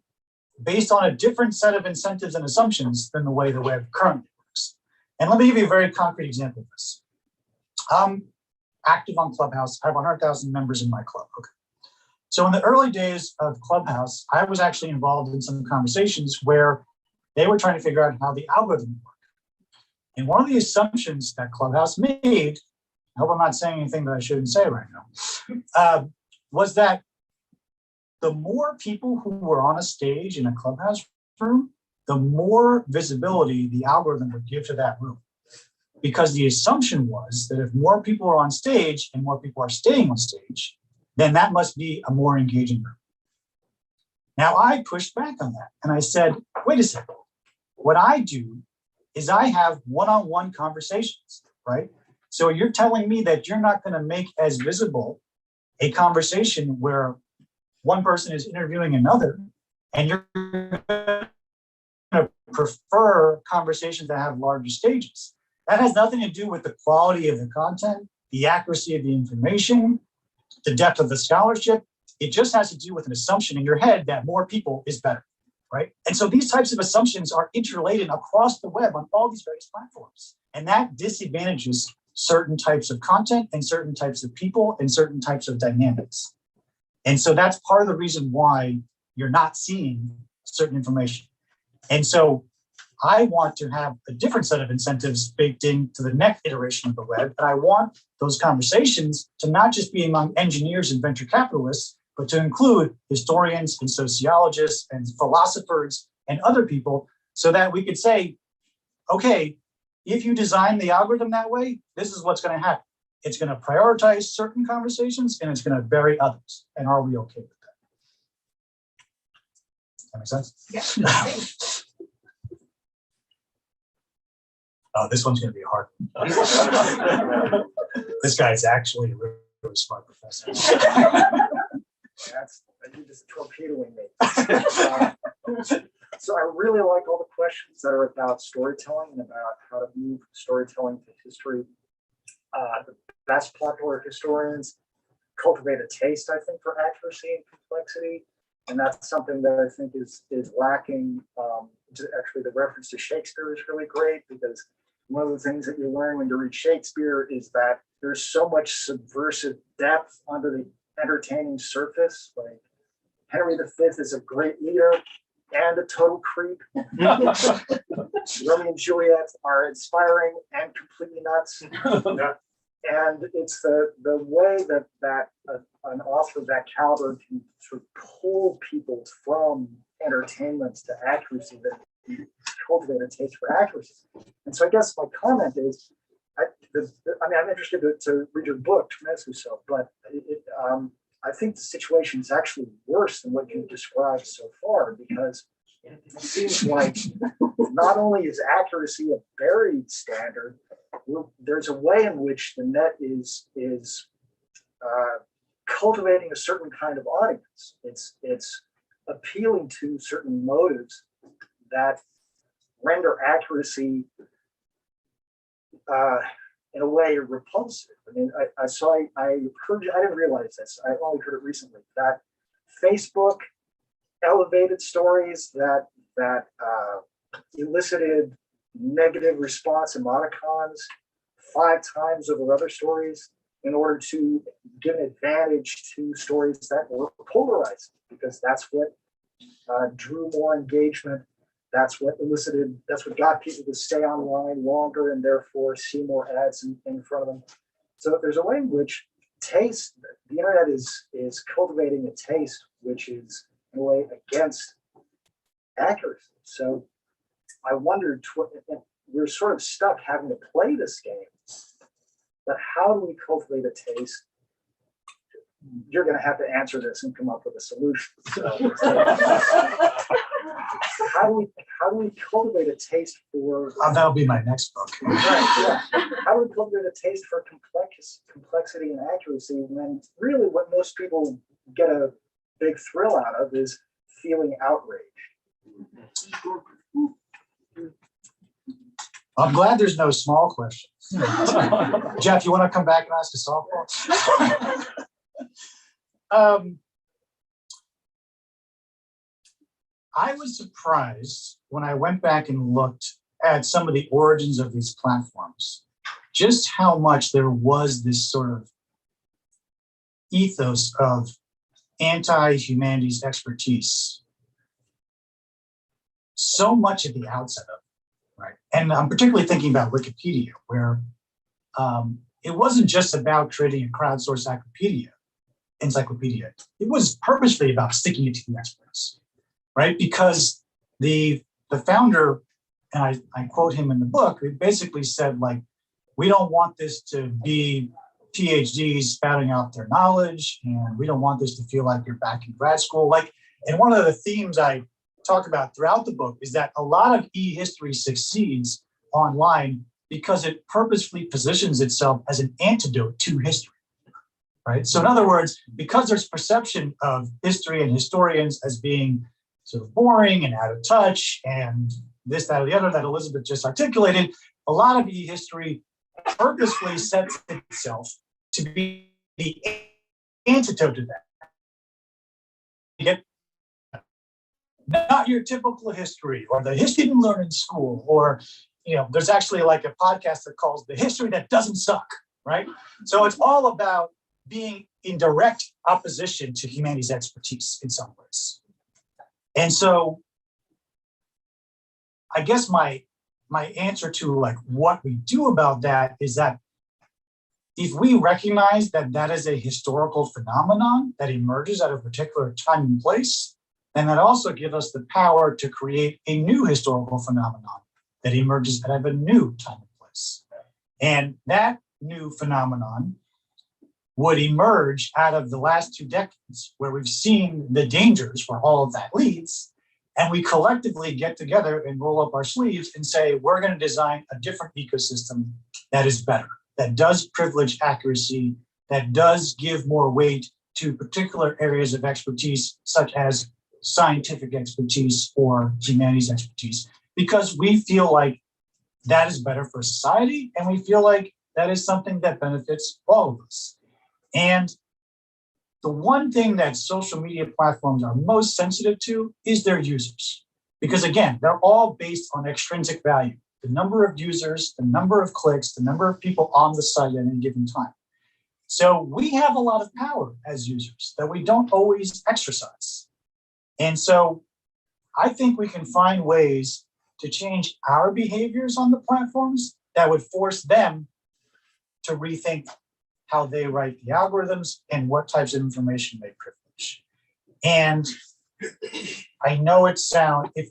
S2: based on a different set of incentives and assumptions than the way the web currently works. And let me give you a very concrete example of this. I'm active on Clubhouse. I have 100,000 members in my club. Okay. So in the early days of Clubhouse, I was actually involved in some conversations where they were trying to figure out how the algorithm worked. And one of the assumptions that Clubhouse made, I hope I'm not saying anything that I shouldn't say right now, was that the more people who were on a stage in a Clubhouse room, the more visibility the algorithm would give to that room. Because the assumption was that if more people are on stage and more people are staying on stage, then that must be a more engaging room. Now I pushed back on that and I said, wait a second, what I do is I have one-on-one conversations, right? So you're telling me that you're not going to make as visible a conversation where one person is interviewing another, and you're going to prefer conversations that have larger stages. That has nothing to do with the quality of the content, the accuracy of the information, the depth of the scholarship. It just has to do with an assumption in your head that more people is better, right? And so these types of assumptions are interrelated across the web on all these various platforms. And that disadvantages certain types of content and certain types of people and certain types of dynamics. And so that's part of the reason why you're not seeing certain information. And so I want to have a different set of incentives baked into the next iteration of the web. And I want those conversations to not just be among engineers and venture capitalists, but to include historians and sociologists and philosophers and other people, so that we could say, okay, if you design the algorithm that way, this is what's going to happen. It's going to prioritize certain conversations and it's going to bury others. And are we okay with that? That make sense?
S6: Yeah.
S2: Oh, this one's going to be a hard one. This guy is actually a really, really smart professor.
S5: I need this torpedoing me. So I really like all the questions that are about storytelling and about how to move storytelling to history. The best popular historians cultivate a taste, I think, for accuracy and complexity. And that's something that I think is lacking. Actually, the reference to Shakespeare is really great, because one of the things that you learn when you read Shakespeare is that there's so much subversive depth under the entertaining surface. Like, Henry V is a great leader and a total creep. Romeo and Juliet are inspiring and completely nuts. And it's the way that an author of that caliber can sort of pull people from entertainment to accuracy, that you cultivate a taste for accuracy. And so I guess my comment is, I'm interested to read your book, tremendously so, but I think the situation is actually worse than what you've described so far, because it seems like not only is accuracy a buried standard, there's a way in which the net is cultivating a certain kind of audience. It's appealing to certain motives that render accuracy in a way repulsive. I mean, I heard, I didn't realize this, I only heard it recently, that Facebook elevated stories that elicited negative response emoticons 5 times over other stories in order to give an advantage to stories that were polarized, because that's what drew more engagement. That's what got people to stay online longer and therefore see more ads in front of them. So there's a way in which taste, the internet is cultivating a taste which is in a way against accuracy. So I wondered, we're sort of stuck having to play this game, but how do we cultivate a taste? You're going to have to answer this and come up with a solution. So, how do we cultivate a taste for?
S2: That'll be my next book.
S5: Right, yeah. How do we cultivate a taste for complexity and accuracy when really what most people get a big thrill out of is feeling outrage?
S2: I'm glad there's no small questions. Jeff, you want to come back and ask a softball? I was surprised when I went back and looked at some of the origins of these platforms, just how much there was this sort of ethos of anti-humanities expertise. So much at the outset of it, right? And I'm particularly thinking about Wikipedia, where it wasn't just about creating a crowdsourced encyclopedia. It was purposely about sticking it to the experts, right? Because the founder, and I quote him in the book, he basically said, like, we don't want this to be PhDs spouting out their knowledge, and we don't want this to feel like you're back in grad school. Like, and one of the themes I talk about throughout the book is that a lot of e-history succeeds online because it purposefully positions itself as an antidote to history, right? So in other words, because there's perception of history and historians as being sort of boring and out of touch and this, that, or the other that Elizabeth just articulated, a lot of e-history purposefully sets itself to be the antidote to that. You get not your typical history, or the history you didn't learn in school, or, you know, there's actually like a podcast that calls The History That Doesn't Suck, right? So it's all about being in direct opposition to humanities expertise in some ways. And so I guess my answer to like what we do about that is that if we recognize that that is a historical phenomenon that emerges at a particular time and place, then that also gives us the power to create a new historical phenomenon that emerges at a new time and place. And that new phenomenon would emerge out of the last 2 decades, where we've seen the dangers where all of that leads, and we collectively get together and roll up our sleeves and say, we're going to design a different ecosystem that is better, that does privilege accuracy, that does give more weight to particular areas of expertise, such as scientific expertise or humanities expertise, because we feel like that is better for society, and we feel like that is something that benefits all of us. And the one thing that social media platforms are most sensitive to is their users. Because again, they're all based on extrinsic value, the number of users, the number of clicks, the number of people on the site at any given time. So we have a lot of power as users that we don't always exercise. And so I think we can find ways to change our behaviors on the platforms that would force them to rethink how they write the algorithms and what types of information they privilege. And I know it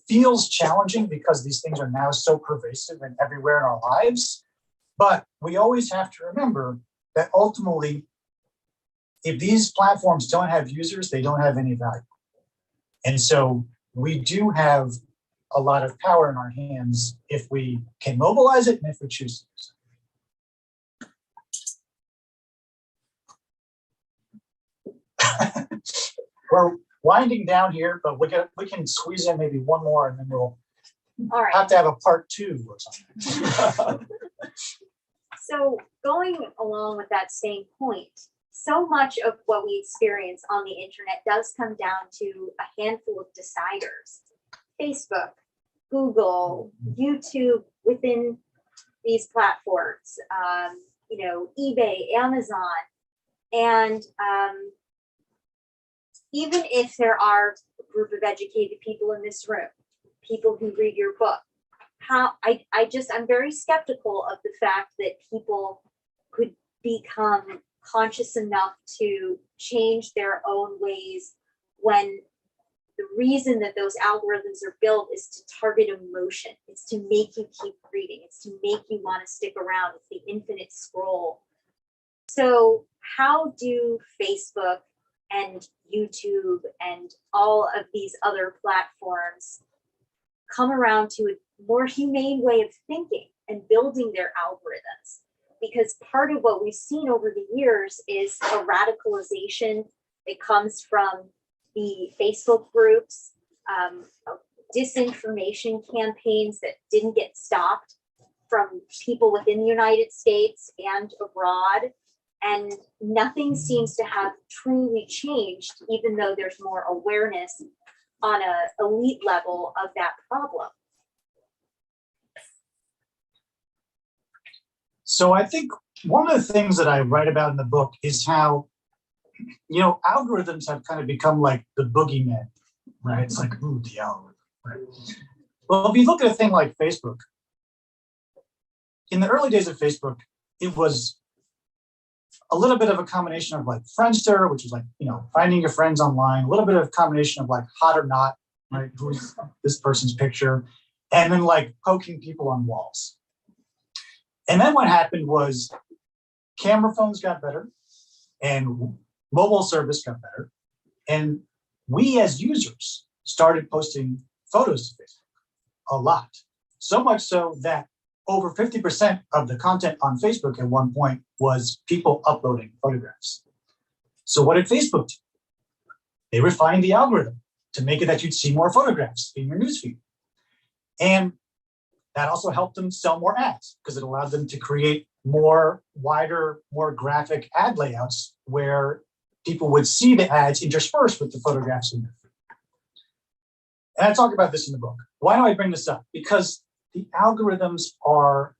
S2: feels challenging because these things are now so pervasive and everywhere in our lives, but we always have to remember that ultimately, if these platforms don't have users, they don't have any value. And so we do have a lot of power in our hands if we can mobilize it and if we choose to use it. We're winding down here, but we can squeeze in maybe one more and then we'll
S7: All right.
S2: have to have a part 2 or something.
S7: So going along with that same point, so much of what we experience on the internet does come down to a handful of deciders. Facebook, Google, YouTube within these platforms, eBay, Amazon. And even if there are a group of educated people in this room, people who read your book, I'm very skeptical of the fact that people could become conscious enough to change their own ways when the reason that those algorithms are built is to target emotion. It's to make you keep reading. It's to make you want to stick around. It's the infinite scroll. So how do Facebook and YouTube and all of these other platforms come around to a more humane way of thinking and building their algorithms? Because part of what we've seen over the years is a radicalization that comes from the Facebook groups, disinformation campaigns that didn't get stopped from people within the United States and abroad. And nothing seems to have truly changed, even though there's more awareness on an elite level of that problem.
S2: So I think one of the things that I write about in the book is how, algorithms have kind of become like the boogeyman, right? It's like, ooh, the algorithm, right? Well, if you look at a thing like Facebook, in the early days of Facebook, it was a little bit of a combination of like Friendster, which is like, finding your friends online, a little bit of a combination of like hot or not, right? Who's this person's picture? And then like poking people on walls. And then what happened was camera phones got better and mobile service got better. And we as users started posting photos to Facebook a lot. So much so that over 50% of the content on Facebook at one point was people uploading photographs. So what did Facebook do? They refined the algorithm to make it that you'd see more photographs in your newsfeed. And that also helped them sell more ads because it allowed them to create wider, more graphic ad layouts where people would see the ads interspersed with the photographs in their feed. And I talk about this in the book. Why do I bring this up? Because the algorithms are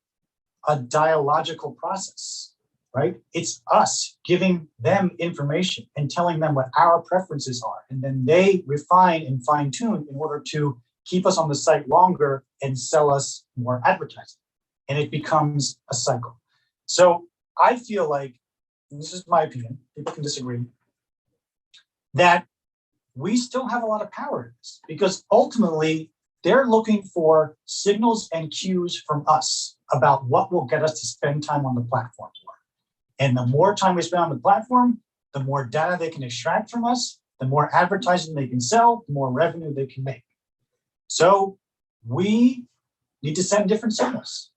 S2: a dialogical process, right? It's us giving them information and telling them what our preferences are. And then they refine and fine tune in order to keep us on the site longer and sell us more advertising. And it becomes a cycle. So I feel like, and this is my opinion, people can disagree, that we still have a lot of power in this because ultimately they're looking for signals and cues from us about what will get us to spend time on the platform more. And the more time we spend on the platform, the more data they can extract from us, the more advertising they can sell, the more revenue they can make. So we need to send different signals.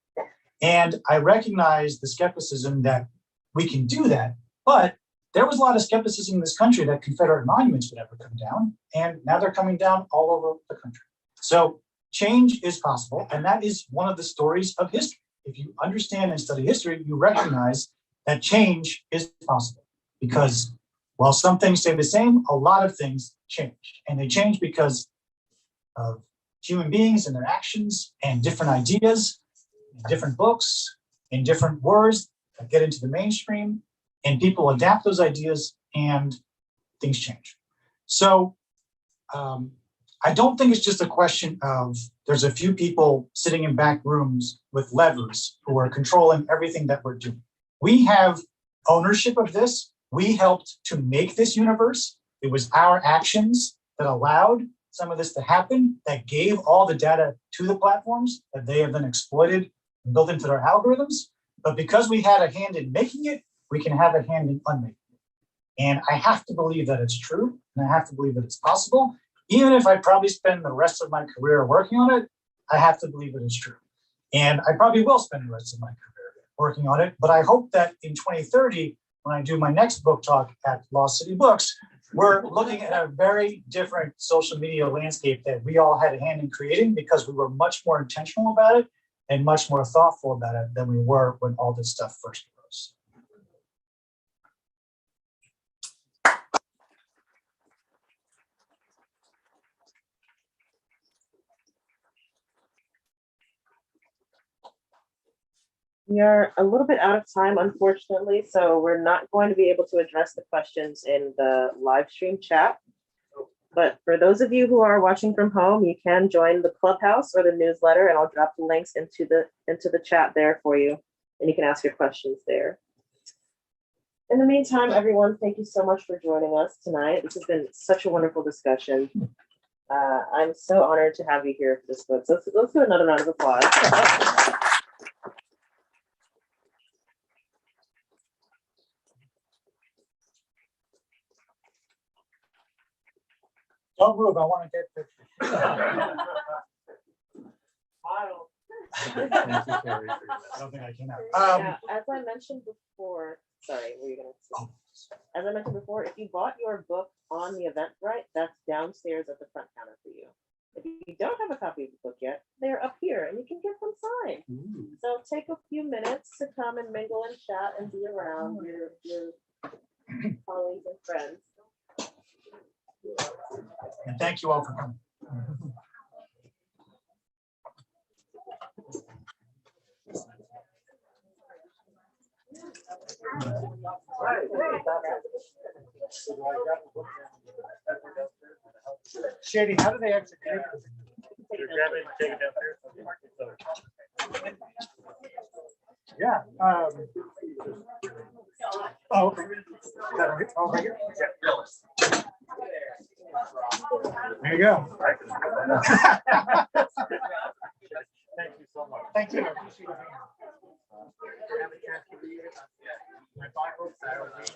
S2: And I recognize the skepticism that we can do that, but there was a lot of skepticism in this country that Confederate monuments would ever come down, and now they're coming down all over the country. So change is possible, and that is one of the stories of history. If you understand and study history, you recognize that change is possible because while some things stay the same, a lot of things change. And they change because of human beings and their actions and different ideas, different books, and different words that get into the mainstream, and people adapt those ideas and things change. So I don't think it's just a question of there's a few people sitting in back rooms with levers who are controlling everything that we're doing. We have ownership of this. We helped to make this universe. It was our actions that allowed some of this to happen, that gave all the data to the platforms that they have then exploited and built into their algorithms. But because we had a hand in making it, we can have a hand in unmaking it. And I have to believe that it's true, and I have to believe that it's possible. Even if I probably spend the rest of my career working on it, I have to believe that it's true. And I probably will spend the rest of my career working on it. But I hope that in 2030, when I do my next book talk at Lost City Books, we're looking at a very different social media landscape that we all had a hand in creating because we were much more intentional about it and much more thoughtful about it than we were when all this stuff first arose.
S1: We are a little bit out of time, unfortunately, so we're not going to be able to address the questions in the live stream chat. But for those of you who are watching from home, you can join the Clubhouse or the newsletter, and I'll drop the links into the chat there for you, and you can ask your questions there. In the meantime, everyone, thank you so much for joining us tonight. This has been such a wonderful discussion. I'm so honored to have you here for this book. So let's do another round of applause.
S2: Don't move, I want to get pictures. I don't think I can.
S1: As I mentioned before, sorry, were you gonna say? As I mentioned before, if you bought your book on the Eventbrite, that's downstairs at the front counter for you. If you don't have a copy of the book yet, they're up here and you can get them signed. So take a few minutes to come and mingle and chat and be around your colleagues and friends.
S2: And thank you all for coming. Shady, how do they execute? Yeah. Oh, okay. Oh, right here? Yeah. There you go.